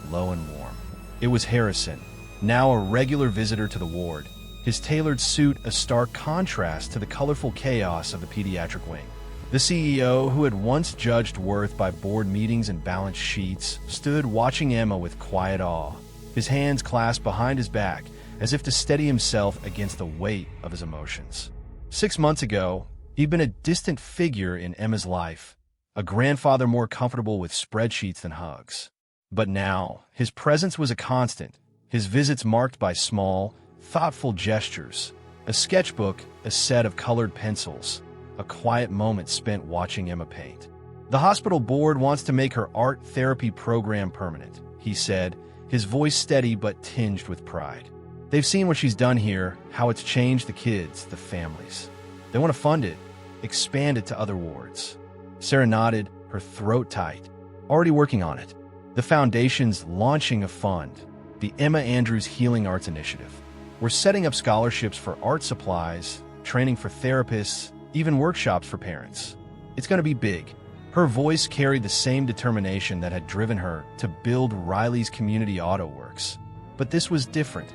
low and warm. It was Harrison, now a regular visitor to the ward, his tailored suit a stark contrast to the colorful chaos of the pediatric wing. The CEO, who had once judged worth by board meetings and balance sheets, stood watching Emma with quiet awe, his hands clasped behind his back as if to steady himself against the weight of his emotions. 6 months ago, he'd been a distant figure in Emma's life, a grandfather more comfortable with spreadsheets than hugs. But now, his presence was a constant, his visits marked by small, thoughtful gestures, a sketchbook, a set of colored pencils, a quiet moment spent watching Emma paint. "The hospital board wants to make her art therapy program permanent," he said, his voice steady but tinged with pride. "They've seen what she's done here, how it's changed the kids, the families. They want to fund it, expand it to other wards." Sarah nodded, her throat tight. "Already working on it. The foundation's launching a fund, the Emma Andrews Healing Arts Initiative. We're setting up scholarships for art supplies, training for therapists, even workshops for parents. It's going to be big." Her voice carried the same determination that had driven her to build Riley's Community Auto Works. But this was different,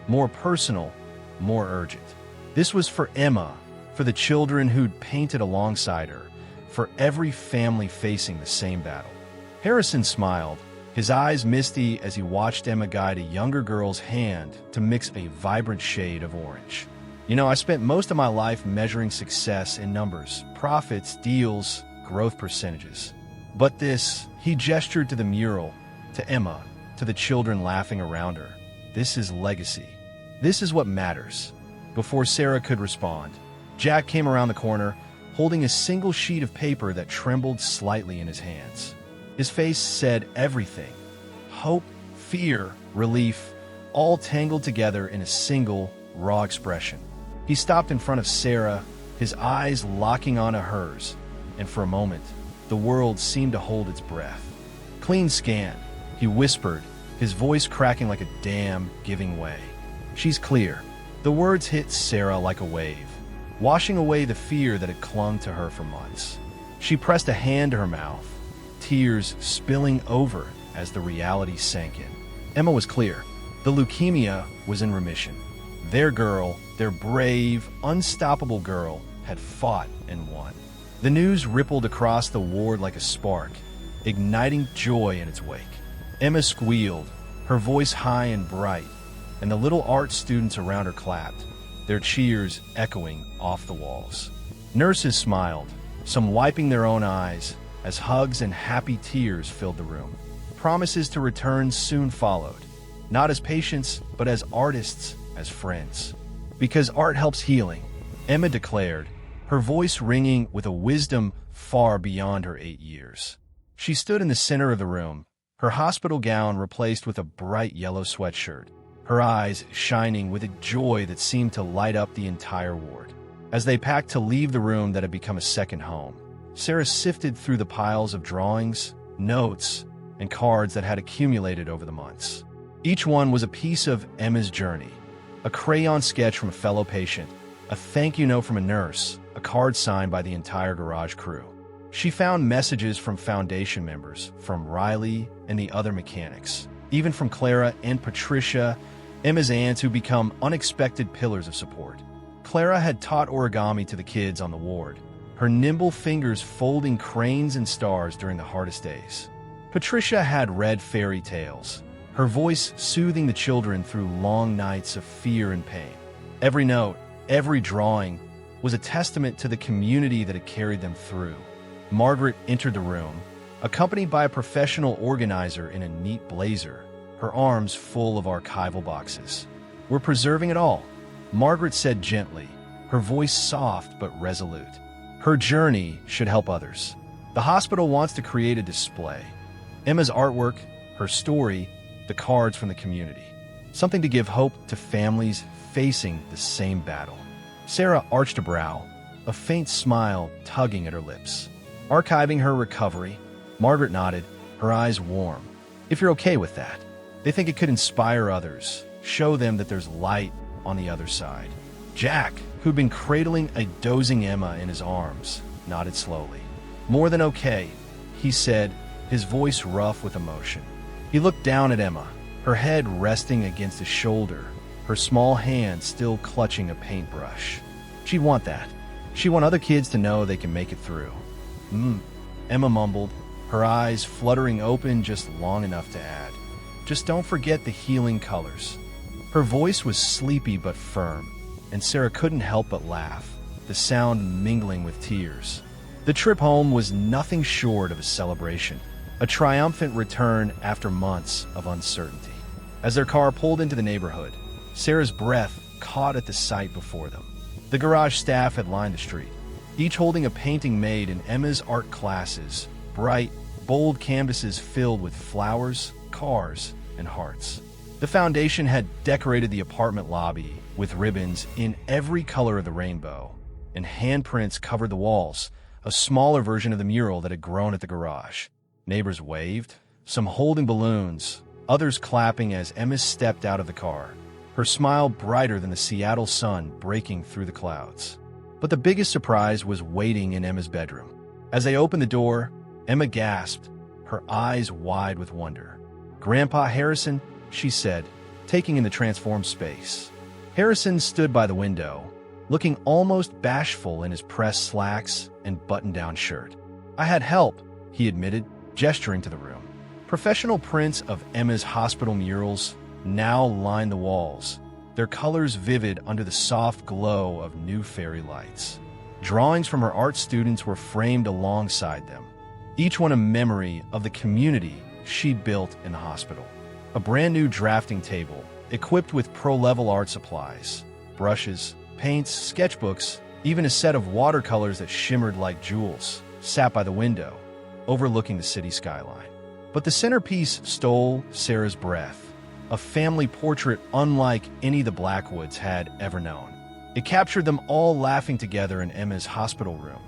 more personal, more urgent. This was for Emma, for the children who'd painted alongside her, for every family facing the same battle. Harrison smiled, his eyes misty as he watched Emma guide a younger girl's hand to mix a vibrant shade of orange. "You know, I spent most of my life measuring success in numbers, profits, deals, growth percentages. But this," he gestured to the mural, to Emma, to the children laughing around her. "This is legacy. This is what matters." Before Sarah could respond, Jack came around the corner, holding a single sheet of paper that trembled slightly in his hands. His face said everything: hope, fear, relief, all tangled together in a single, raw expression. He stopped in front of Sarah, his eyes locking onto hers, and for a moment, the world seemed to hold its breath. "Clean scan," he whispered, his voice cracking like a dam giving way. "She's clear." The words hit Sarah like a wave, washing away the fear that had clung to her for months. She pressed a hand to her mouth, tears spilling over as the reality sank in. Emma was clear. The leukemia was in remission. Their girl, their brave, unstoppable girl, had fought and won. The news rippled across the ward like a spark, igniting joy in its wake. Emma squealed, her voice high and bright, and the little art students around her clapped, their cheers echoing off the walls. Nurses smiled, some wiping their own eyes, as hugs and happy tears filled the room. Promises to return soon followed, not as patients, but as artists, as friends. "Because art helps healing," Emma declared, her voice ringing with a wisdom far beyond her 8 years. She stood in the center of the room, her hospital gown replaced with a bright yellow sweatshirt, her eyes shining with a joy that seemed to light up the entire ward. As they packed to leave the room that had become a second home, Sarah sifted through the piles of drawings, notes, and cards that had accumulated over the months. Each one was a piece of Emma's journey: a crayon sketch from a fellow patient, a thank you note from a nurse, a card signed by the entire garage crew. She found messages from Foundation members, from Riley and the other mechanics, even from Clara and Patricia, Emma's aunts, who become unexpected pillars of support. Clara had taught origami to the kids on the ward, her nimble fingers folding cranes and stars during the hardest days. Patricia had read fairy tales, her voice soothing the children through long nights of fear and pain. Every note, every drawing, was a testament to the community that had carried them through. Margaret entered the room, accompanied by a professional organizer in a neat blazer, her arms full of archival boxes. "We're preserving it all," Margaret said gently, her voice soft but resolute. Her journey should help others. The hospital wants to create a display. Emma's artwork, her story, the cards from the community. Something to give hope to families facing the same battle. Sarah arched a brow, a faint smile tugging at her lips. Archiving her recovery, Margaret nodded, her eyes warm. "If you're okay with that." They think it could inspire others, show them that there's light on the other side. Jack, who'd been cradling a dozing Emma in his arms, nodded slowly. "More than okay," he said, his voice rough with emotion. He looked down at Emma, her head resting against his shoulder, her small hand still clutching a paintbrush. She'd want that. She'd want other kids to know they can make it through. Emma mumbled, her eyes fluttering open just long enough to add, "Just don't forget the healing colors." Her voice was sleepy but firm, and Sarah couldn't help but laugh, the sound mingling with tears. The trip home was nothing short of a celebration, a triumphant return after months of uncertainty. As their car pulled into the neighborhood, Sarah's breath caught at the sight before them. The garage staff had lined the street, each holding a painting made in Emma's art classes, bright, bold canvases filled with flowers, cars, and hearts. The foundation had decorated the apartment lobby with ribbons in every color of the rainbow, and handprints covered the walls, a smaller version of the mural that had grown at the garage. Neighbors waved, some holding balloons, others clapping as Emma stepped out of the car, her smile brighter than the Seattle sun breaking through the clouds. But the biggest surprise was waiting in Emma's bedroom. As they opened the door, Emma gasped, her eyes wide with wonder. "Grandpa Harrison," she said, taking in the transformed space. Harrison stood by the window, looking almost bashful in his pressed slacks and button-down shirt. "I had help," he admitted, gesturing to the room. Professional prints of Emma's hospital murals now lined the walls, their colors vivid under the soft glow of new fairy lights. Drawings from her art students were framed alongside them, each one a memory of the community she'd built in the hospital. A brand new drafting table, equipped with pro-level art supplies, brushes, paints, sketchbooks, even a set of watercolors that shimmered like jewels, sat by the window, overlooking the city skyline. But the centerpiece stole Sarah's breath, a family portrait unlike any the Blackwoods had ever known. It captured them all laughing together in Emma's hospital room.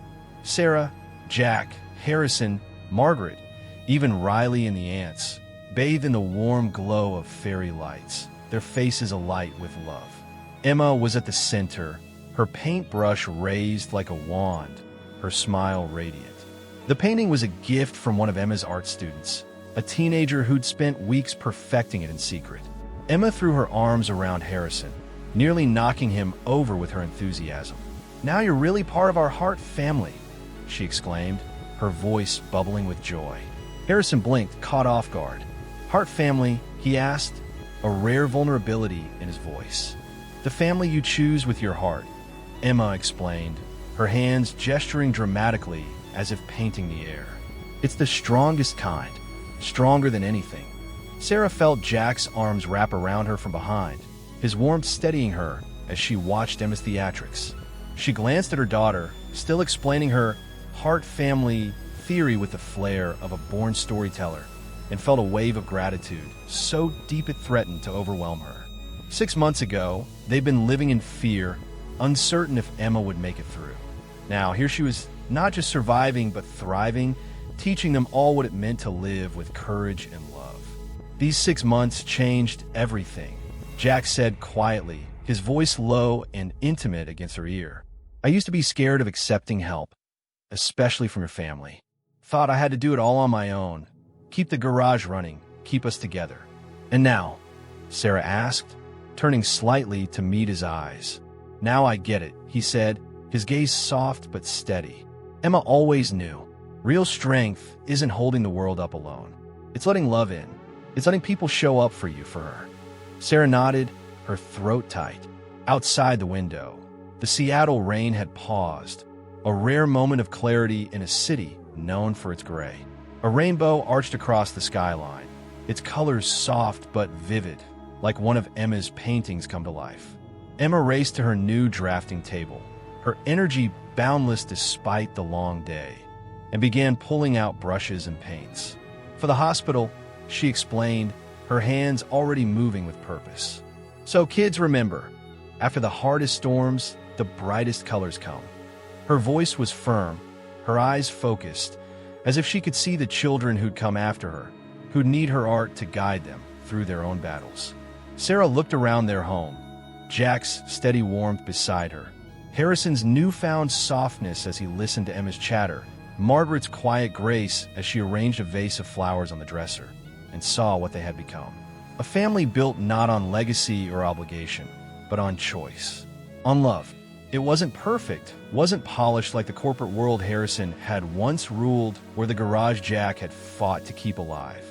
Sarah, Jack, Harrison, Margaret, even Riley and the aunts, bathed in the warm glow of fairy lights, their faces alight with love. Emma was at the center, her paintbrush raised like a wand, her smile radiant. The painting was a gift from one of Emma's art students, a teenager who'd spent weeks perfecting it in secret. Emma threw her arms around Harrison, nearly knocking him over with her enthusiasm. "Now you're really part of our Heart family," she exclaimed, her voice bubbling with joy. Harrison blinked, caught off guard. "Heart family?" he asked, a rare vulnerability in his voice. "The family you choose with your heart," Emma explained, her hands gesturing dramatically as if painting the air. "It's the strongest kind, stronger than anything." Sarah felt Jack's arms wrap around her from behind, his warmth steadying her as she watched Emma's theatrics. She glanced at her daughter, still explaining her Heart family theory with the flair of a born storyteller, and felt a wave of gratitude, so deep it threatened to overwhelm her. 6 months ago, they'd been living in fear, uncertain if Emma would make it through. Now, here she was not just surviving, but thriving, teaching them all what it meant to live with courage and love. These 6 months changed everything, Jack said quietly, his voice low and intimate against her ear. "I used to be scared of accepting help, especially from your family. Thought I had to do it all on my own. Keep the garage running, keep us together. And now?" Sarah asked, turning slightly to meet his eyes. "Now I get it," he said, his gaze soft but steady. Emma always knew. Real strength isn't holding the world up alone. It's letting love in, It's letting people show up for you for her. Sarah nodded, her throat tight. Outside the window, the Seattle rain had paused, a rare moment of clarity in a city known for its gray. A rainbow arched across the skyline, its colors soft but vivid, like one of Emma's paintings come to life. Emma raced to her new drafting table, her energy boundless despite the long day, and began pulling out brushes and paints. For the hospital, she explained, her hands already moving with purpose. So kids, remember, after the hardest storms, the brightest colors come. Her voice was firm, her eyes focused, as if she could see the children who'd come after her, who'd need her art to guide them through their own battles. Sarah looked around their home, Jack's steady warmth beside her, Harrison's newfound softness as he listened to Emma's chatter, Margaret's quiet grace as she arranged a vase of flowers on the dresser, and saw what they had become. A family built not on legacy or obligation, but on choice, on love. It wasn't perfect, wasn't polished like the corporate world Harrison had once ruled or the garage Jack had fought to keep alive.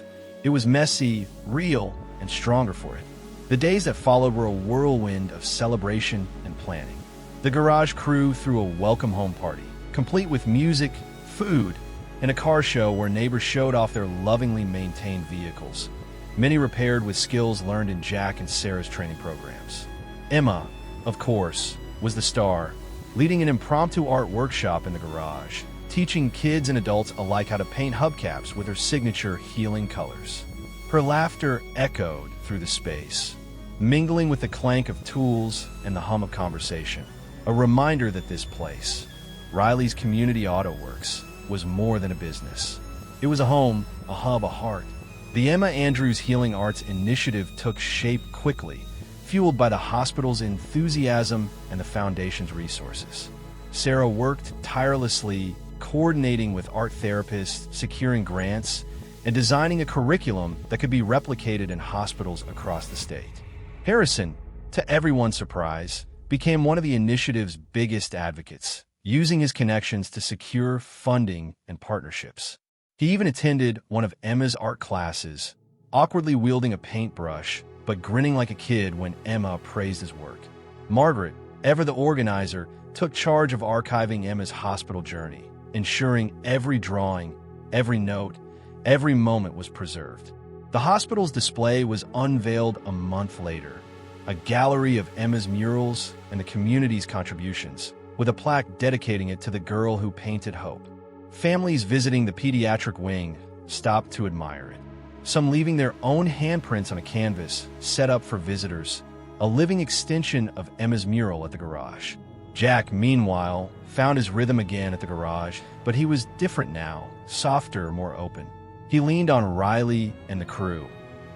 It was messy, real, and stronger for it. The days that followed were a whirlwind of celebration and planning. The garage crew threw a welcome home party, complete with music, food, and a car show where neighbors showed off their lovingly maintained vehicles, many repaired with skills learned in Jack and Sarah's training programs. Emma, of course, was the star, leading an impromptu art workshop in the garage, teaching kids and adults alike how to paint hubcaps with her signature healing colors. Her laughter echoed through the space, mingling with the clank of tools and the hum of conversation, a reminder that this place, Riley's Community Auto Works, was more than a business. It was a home, a hub, a heart. The Emma Andrews Healing Arts Initiative took shape quickly, fueled by the hospital's enthusiasm and the foundation's resources. Sarah worked tirelessly, coordinating with art therapists, securing grants, and designing a curriculum that could be replicated in hospitals across the state. Harrison, to everyone's surprise, became one of the initiative's biggest advocates, using his connections to secure funding and partnerships. He even attended one of Emma's art classes, awkwardly wielding a paintbrush, but grinning like a kid when Emma praised his work. Margaret, ever the organizer, took charge of archiving Emma's hospital journey, ensuring every drawing, every note, every moment was preserved. The hospital's display was unveiled a month later, a gallery of Emma's murals and the community's contributions, with a plaque dedicating it to the girl who painted hope. Families visiting the pediatric wing stopped to admire it, some leaving their own handprints on a canvas set up for visitors, a living extension of Emma's mural at the garage. Jack, meanwhile, found his rhythm again at the garage, but he was different now, softer, more open. He leaned on Riley and the crew,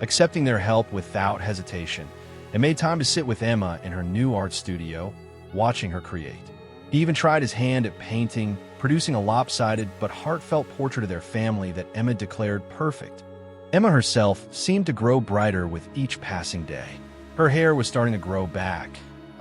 accepting their help without hesitation, and made time to sit with Emma in her new art studio, watching her create. He even tried his hand at painting, producing a lopsided but heartfelt portrait of their family that Emma declared perfect. Emma herself seemed to grow brighter with each passing day. Her hair was starting to grow back,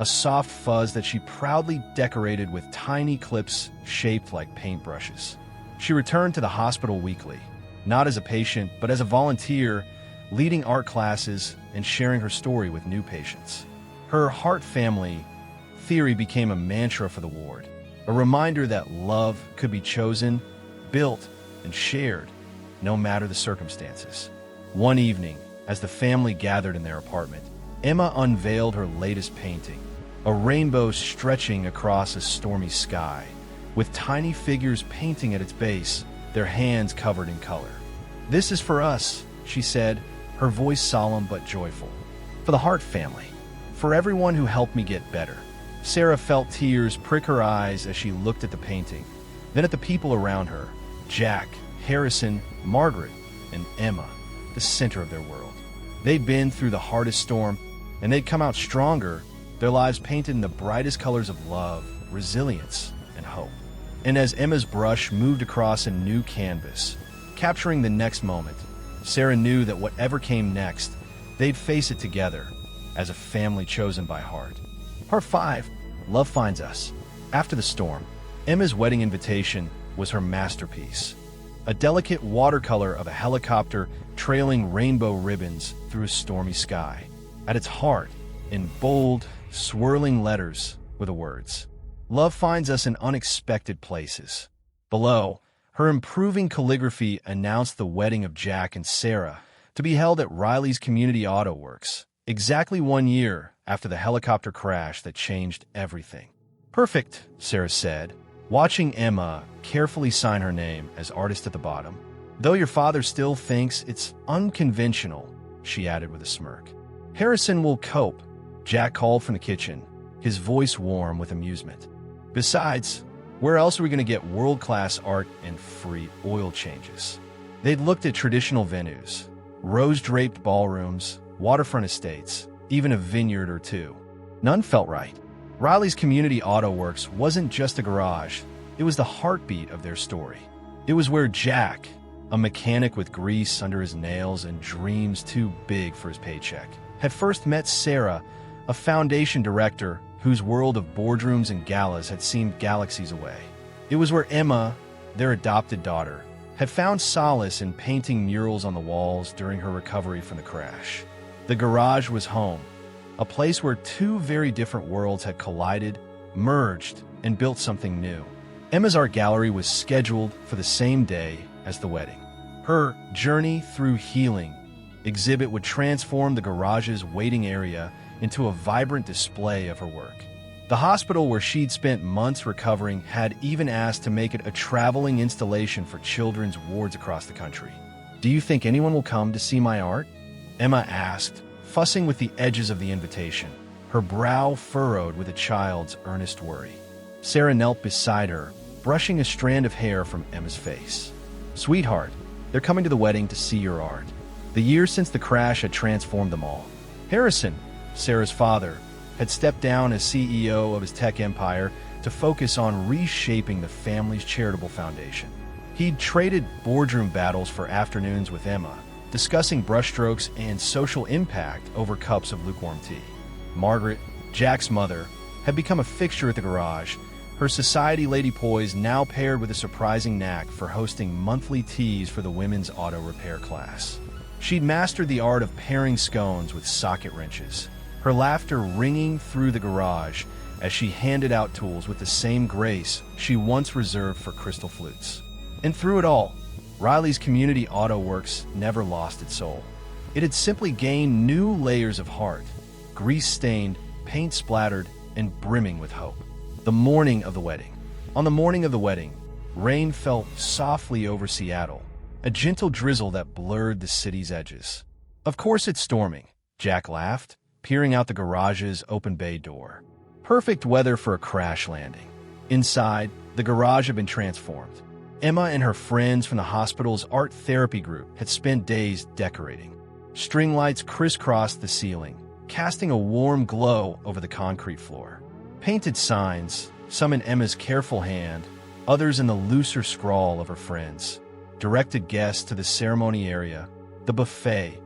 a soft fuzz that she proudly decorated with tiny clips shaped like paintbrushes. She returned to the hospital weekly, not as a patient, but as a volunteer, leading art classes and sharing her story with new patients. Her heart family theory became a mantra for the ward, a reminder that love could be chosen, built, and shared, no matter the circumstances. One evening, as the family gathered in their apartment, Emma unveiled her latest painting, a rainbow stretching across a stormy sky, with tiny figures painting at its base, their hands covered in color. "This is for us," she said, her voice solemn but joyful. "For the Hart family. For everyone who helped me get better." Sarah felt tears prick her eyes as she looked at the painting, then at the people around her, Jack, Harrison, Margaret, and Emma, the center of their world. They'd been through the hardest storm, and they'd come out stronger, their lives painted in the brightest colors of love, resilience, and hope. And as Emma's brush moved across a new canvas, capturing the next moment, Sarah knew that whatever came next, they'd face it together, as a family chosen by heart. Part 5. Love Finds Us. After the storm, Emma's wedding invitation was her masterpiece. a delicate watercolor of a helicopter trailing rainbow ribbons through a stormy sky. At its heart, in bold, swirling letters were the words, "Love finds us in unexpected places." Below, her improving calligraphy announced the wedding of Jack and Sarah to be held at Riley's Community Auto Works, exactly 1 year after the helicopter crash that changed everything. "Perfect," Sarah said, watching Emma carefully sign her name as artist at the bottom. "Though your father still thinks it's unconventional," she added with a smirk. "Harrison will cope," Jack called from the kitchen, his voice warm with amusement. "Besides, where else are we going to get world-class art and free oil changes?" They'd looked at traditional venues, rose-draped ballrooms, waterfront estates, even a vineyard or two. None felt right. Riley's Community Auto Works wasn't just a garage, it was the heartbeat of their story. It was where Jack, a mechanic with grease under his nails and dreams too big for his paycheck, had first met Sarah, a foundation director whose world of boardrooms and galas had seemed galaxies away. It was where Emma, their adopted daughter, had found solace in painting murals on the walls during her recovery from the crash. The garage was home, a place where two very different worlds had collided, merged, and built something new. Emma's art gallery was scheduled for the same day as the wedding. Her Journey Through Healing exhibit would transform the garage's waiting area into a vibrant display of her work. The hospital where she'd spent months recovering had even asked to make it a traveling installation for children's wards across the country. "Do you think anyone will come to see my art?" Emma asked, fussing with the edges of the invitation, her brow furrowed with a child's earnest worry. Sarah knelt beside her, brushing a strand of hair from Emma's face. "Sweetheart, they're coming to the wedding to see your art." The years since the crash had transformed them all. Harrison, Sarah's father, had stepped down as CEO of his tech empire to focus on reshaping the family's charitable foundation. He'd traded boardroom battles for afternoons with Emma, discussing brushstrokes and social impact over cups of lukewarm tea. Margaret, Jack's mother, had become a fixture at the garage, her society lady poise now paired with a surprising knack for hosting monthly teas for the women's auto repair class. She'd mastered the art of pairing scones with socket wrenches, her laughter ringing through the garage as she handed out tools with the same grace she once reserved for crystal flutes. And through it all, Riley's Community Auto Works never lost its soul. It had simply gained new layers of heart, grease-stained, paint-splattered, and brimming with hope. The morning of the wedding. On the morning of the wedding, rain fell softly over Seattle, a gentle drizzle that blurred the city's edges. "Of course it's storming," Jack laughed, peering out the garage's open bay door. Perfect weather for a crash landing. Inside, the garage had been transformed. Emma and her friends from the hospital's art therapy group had spent days decorating. String lights crisscrossed the ceiling, casting a warm glow over the concrete floor. Painted signs, some in Emma's careful hand, others in the looser scrawl of her friends, directed guests to the ceremony area, the buffet,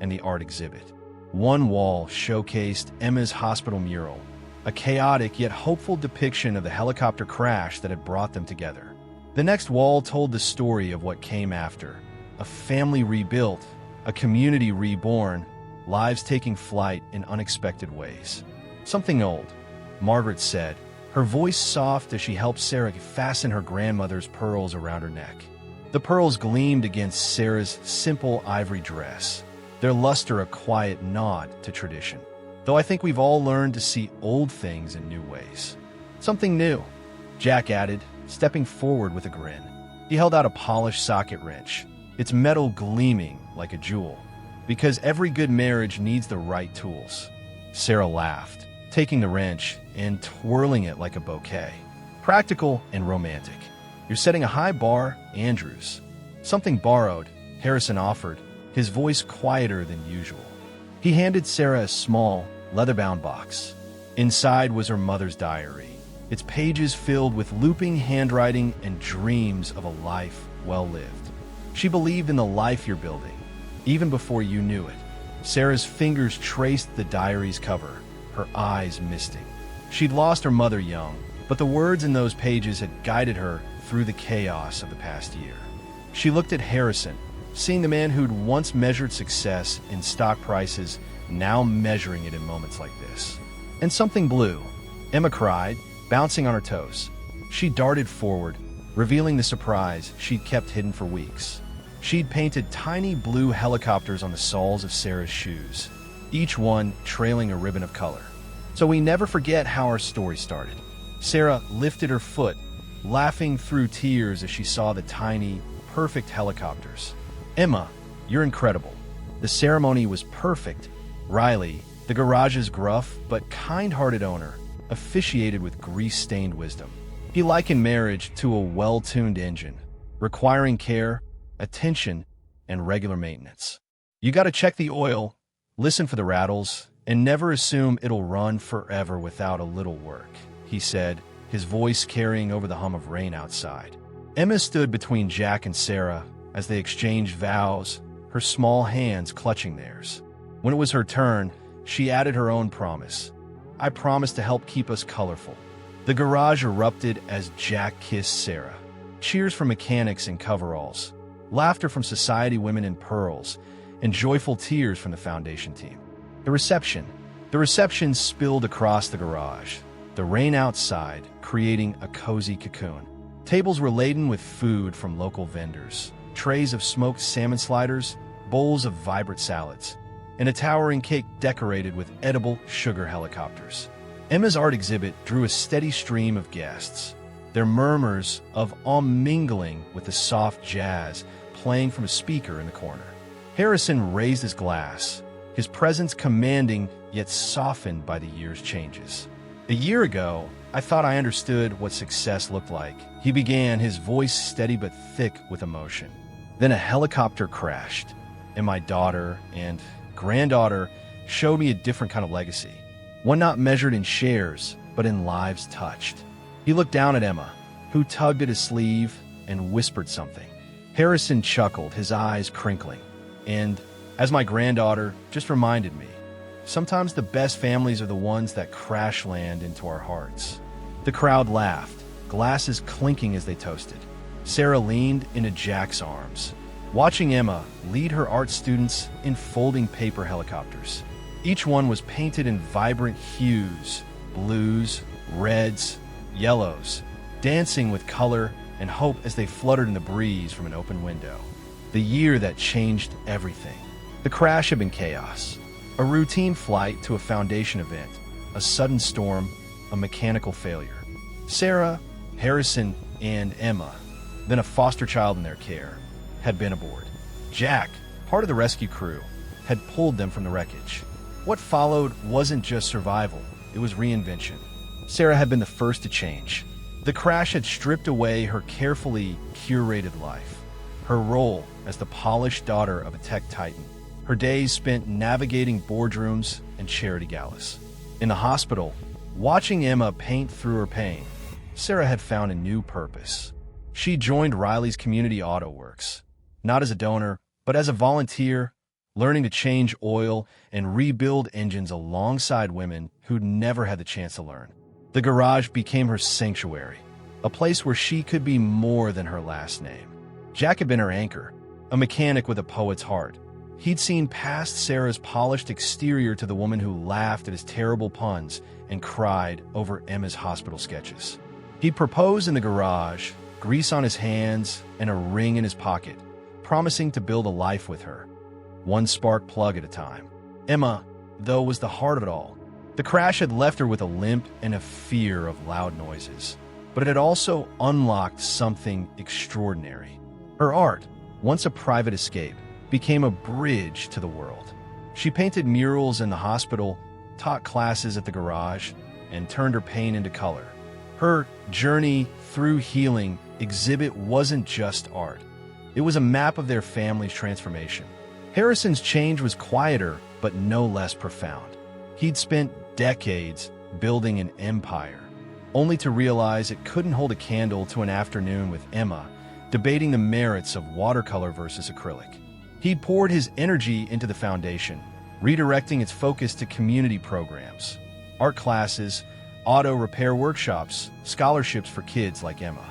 and the art exhibit. One wall showcased Emma's hospital mural, a chaotic yet hopeful depiction of the helicopter crash that had brought them together. The next wall told the story of what came after, a family rebuilt, a community reborn, lives taking flight in unexpected ways. "Something old," Margaret said, her voice soft as she helped Sarah fasten her grandmother's pearls around her neck. The pearls gleamed against Sarah's simple ivory dress, their luster a quiet nod to tradition. "Though I think we've all learned to see old things in new ways." "Something new," Jack added, stepping forward with a grin. He held out a polished socket wrench, its metal gleaming like a jewel. "Because every good marriage needs the right tools." Sarah laughed, taking the wrench and twirling it like a bouquet. "Practical and romantic. You're setting a high bar, Andrews." "Something borrowed," Harrison offered, his voice quieter than usual. He handed Sarah a small, leather-bound box. Inside was her mother's diary, its pages filled with looping handwriting and dreams of a life well lived. She believed in the life you're building, even before you knew it. Sarah's fingers traced the diary's cover, her eyes misting. She'd lost her mother young, but the words in those pages had guided her through the chaos of the past year. She looked at Harrison, seeing the man who'd once measured success in stock prices, now measuring it in moments like this. And something blew. Emma cried, bouncing on her toes. She darted forward, revealing the surprise she'd kept hidden for weeks. She'd painted tiny blue helicopters on the soles of Sarah's shoes, each one trailing a ribbon of color. So we never forget how our story started. Sarah lifted her foot, laughing through tears as she saw the tiny, perfect helicopters. Emma, you're incredible. The ceremony was perfect. Riley, the garage's gruff but kind-hearted owner, officiated with grease-stained wisdom. He likened marriage to a well-tuned engine, requiring care, attention, and regular maintenance. You gotta check the oil, listen for the rattles, and never assume it'll run forever without a little work, he said, his voice carrying over the hum of rain outside. Emma stood between Jack and Sarah as they exchanged vows, her small hands clutching theirs. When it was her turn, she added her own promise. I promise to help keep us colorful. The garage erupted as Jack kissed Sarah. Cheers from mechanics in coveralls, laughter from society women in pearls, and joyful tears from the foundation team. The reception spilled across the garage, the rain outside creating a cozy cocoon. Tables were laden with food from local vendors, trays of smoked salmon sliders, bowls of vibrant salads, and a towering cake decorated with edible sugar helicopters. Emma's art exhibit drew a steady stream of guests, their murmurs of awe mingling with the soft jazz playing from a speaker in the corner. Harrison raised his glass, his presence commanding yet softened by the year's changes. A year ago, I thought I understood what success looked like. He began, his voice steady but thick with emotion. Then a helicopter crashed, and my daughter and granddaughter showed me a different kind of legacy, one not measured in shares, but in lives touched. He looked down at Emma, who tugged at his sleeve and whispered something. Harrison chuckled, his eyes crinkling. And, as my granddaughter just reminded me, sometimes the best families are the ones that crash land into our hearts. The crowd laughed, glasses clinking as they toasted. Sarah leaned into Jack's arms, watching Emma lead her art students in folding paper helicopters. Each one was painted in vibrant hues, blues, reds, yellows, dancing with color and hope as they fluttered in the breeze from an open window. The year that changed everything. The crash had been chaos. A routine flight to a foundation event, a sudden storm, a mechanical failure. Sarah, Harrison, and Emma, then a foster child in their care, had been aboard. Jack, part of the rescue crew, had pulled them from the wreckage. What followed wasn't just survival, it was reinvention. Sarah had been the first to change. The crash had stripped away her carefully curated life, her role as the polished daughter of a tech titan, her days spent navigating boardrooms and charity galas. In the hospital, watching Emma paint through her pain, Sarah had found a new purpose. She joined Riley's Community Auto Works, not as a donor, but as a volunteer, learning to change oil and rebuild engines alongside women who'd never had the chance to learn. The garage became her sanctuary, a place where she could be more than her last name. Jack had been her anchor, a mechanic with a poet's heart. He'd seen past Sarah's polished exterior to the woman who laughed at his terrible puns and cried over Emma's hospital sketches. He'd proposed in the garage, grease on his hands and a ring in his pocket, promising to build a life with her, one spark plug at a time. Emma, though, was the heart of it all. The crash had left her with a limp and a fear of loud noises, but it had also unlocked something extraordinary. Her art, once a private escape, became a bridge to the world. She painted murals in the hospital, taught classes at the garage, and turned her pain into color. Her journey through healing exhibit wasn't just art. It was a map of their family's transformation. Harrison's change was quieter, but no less profound. He'd spent decades building an empire, only to realize it couldn't hold a candle to an afternoon with Emma, debating the merits of watercolor versus acrylic. He'd poured his energy into the foundation, redirecting its focus to community programs, art classes, auto repair workshops, scholarships for kids like Emma.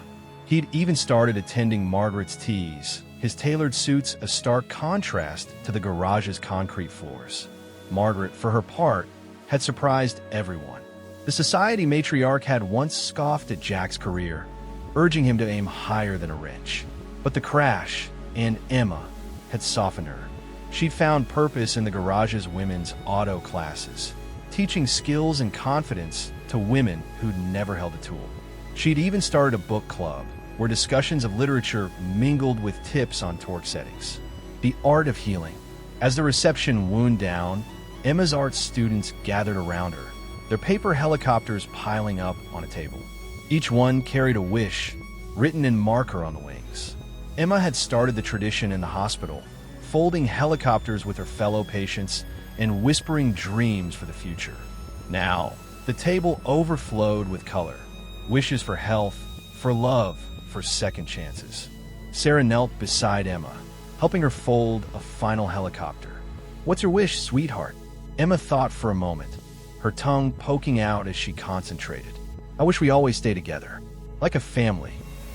He'd even started attending Margaret's teas, his tailored suits a stark contrast to the garage's concrete floors. Margaret, for her part, had surprised everyone. The society matriarch had once scoffed at Jack's career, urging him to aim higher than a wrench. But the crash and Emma had softened her. She'd found purpose in the garage's women's auto classes, teaching skills and confidence to women who'd never held a tool. She'd even started a book club where discussions of literature mingled with tips on torque settings. The art of healing. As the reception wound down, Emma's art students gathered around her, their paper helicopters piling up on a table. Each one carried a wish, written in marker on the wings. Emma had started the tradition in the hospital, folding helicopters with her fellow patients and whispering dreams for the future. Now, the table overflowed with color. Wishes for health, for love, for second chances. Sarah knelt beside Emma, helping her fold a final helicopter. "What's your wish, sweetheart?" Emma thought for a moment, her tongue poking out as she concentrated. "I wish we always stay together, like a family."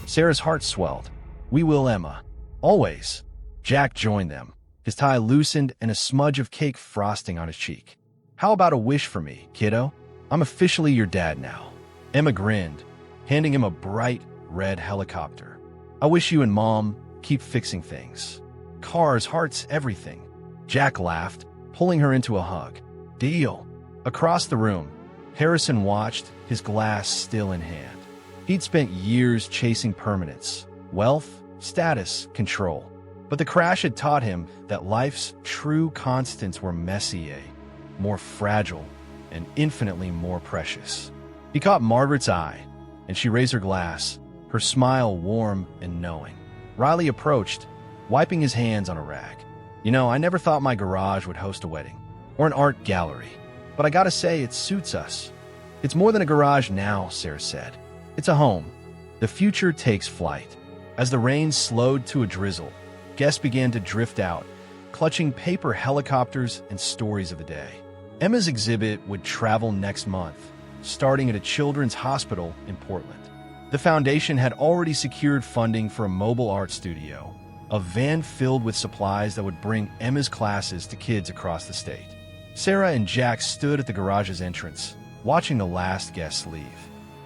Sarah's heart swelled. "We will, Emma. Always." Jack joined them, his tie loosened and a smudge of cake frosting on his cheek. "How about a wish for me, kiddo? I'm officially your dad now." Emma grinned, handing him a bright red helicopter. "I wish you and Mom keep fixing things. Cars, hearts, everything." Jack laughed, pulling her into a hug. "Deal." Across the room, Harrison watched, his glass still in hand. He'd spent years chasing permanence, wealth, status, control. But the crash had taught him that life's true constants were messier, more fragile, and infinitely more precious. He caught Margaret's eye, and she raised her glass, her smile warm and knowing. Riley approached, wiping his hands on a rag. "You know, I never thought my garage would host a wedding, or an art gallery, but I gotta say, it suits us." "It's more than a garage now," Sarah said. "It's a home." The future takes flight. As the rain slowed to a drizzle, guests began to drift out, clutching paper helicopters and stories of the day. Emma's exhibit would travel next month, starting at a children's hospital in Portland. The foundation had already secured funding for a mobile art studio, a van filled with supplies that would bring Emma's classes to kids across the state. Sarah and Jack stood at the garage's entrance, watching the last guests leave.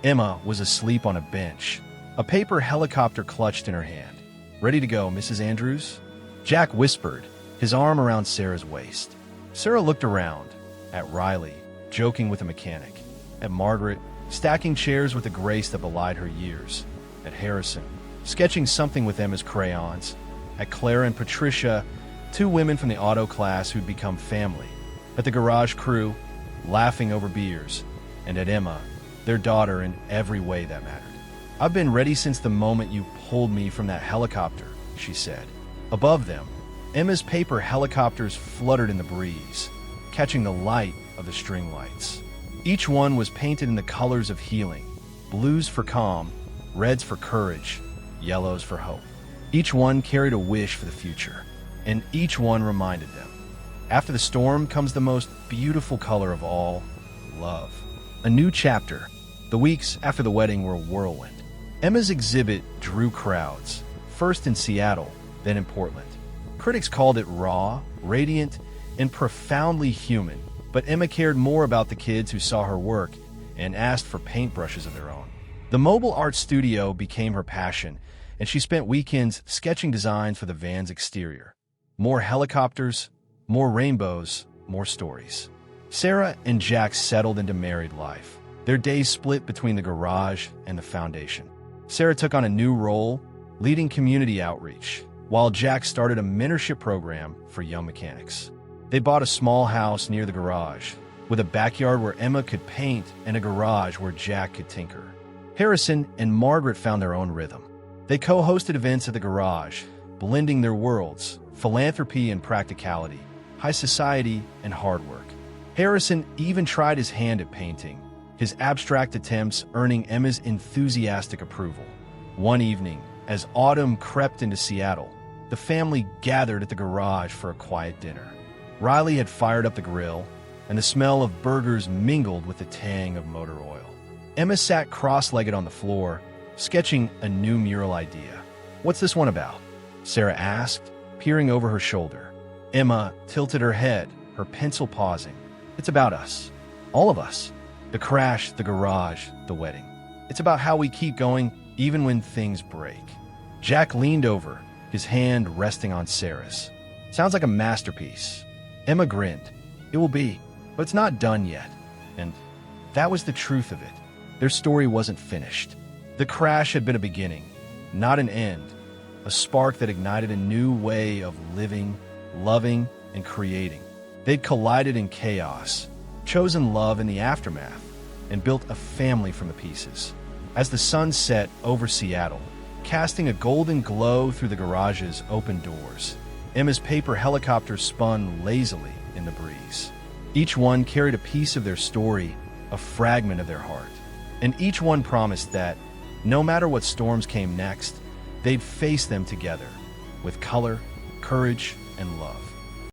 Emma was asleep on a bench, a paper helicopter clutched in her hand. "Ready to go, Mrs. Andrews?" Jack whispered, his arm around Sarah's waist. Sarah looked around, at Riley, joking with a mechanic, at Margaret, stacking chairs with a grace that belied her years, at Harrison, sketching something with Emma's crayons, at Claire and Patricia, two women from the auto class who'd become family, at the garage crew, laughing over beers, and at Emma, their daughter in every way that mattered. "I've been ready since the moment you pulled me from that helicopter," she said. Above them, Emma's paper helicopters fluttered in the breeze, catching the light of the string lights. Each one was painted in the colors of healing, blues for calm, reds for courage, yellows for hope. Each one carried a wish for the future, and each one reminded them, after the storm comes the most beautiful color of all, love. A new chapter. The weeks after the wedding were a whirlwind. Emma's exhibit drew crowds, first in Seattle, then in Portland. Critics called it raw, radiant, and profoundly human, but Emma cared more about the kids who saw her work and asked for paintbrushes of their own. The mobile art studio became her passion, and she spent weekends sketching designs for the van's exterior. More helicopters, more rainbows, more stories. Sarah and Jack settled into married life, their days split between the garage and the foundation. Sarah took on a new role, leading community outreach, while Jack started a mentorship program for young mechanics. They bought a small house near the garage, with a backyard where Emma could paint and a garage where Jack could tinker. Harrison and Margaret found their own rhythm. They co-hosted events at the garage, blending their worlds, philanthropy and practicality, high society and hard work. Harrison even tried his hand at painting, his abstract attempts earning Emma's enthusiastic approval. One evening, as autumn crept into Seattle, the family gathered at the garage for a quiet dinner. Riley had fired up the grill, and the smell of burgers mingled with the tang of motor oil. Emma sat cross-legged on the floor, sketching a new mural idea. "What's this one about?" Sarah asked, peering over her shoulder. Emma tilted her head, her pencil pausing. It's about us. All of us. The crash, the garage, the wedding. It's about how we keep going even when things break. Jack leaned over, his hand resting on Sarah's. Sounds like a masterpiece. Emma grinned. It will be, but it's not done yet. And that was the truth of it. Their story wasn't finished. The crash had been a beginning, not an end. A spark that ignited a new way of living, loving, and creating. They'd collided in chaos, chosen love in the aftermath, and built a family from the pieces. As the sun set over Seattle, casting a golden glow through the garage's open doors, Emma's paper helicopter spun lazily in the breeze. Each one carried a piece of their story, a fragment of their heart. And each one promised that, no matter what storms came next, they'd face them together, with color, courage, and love.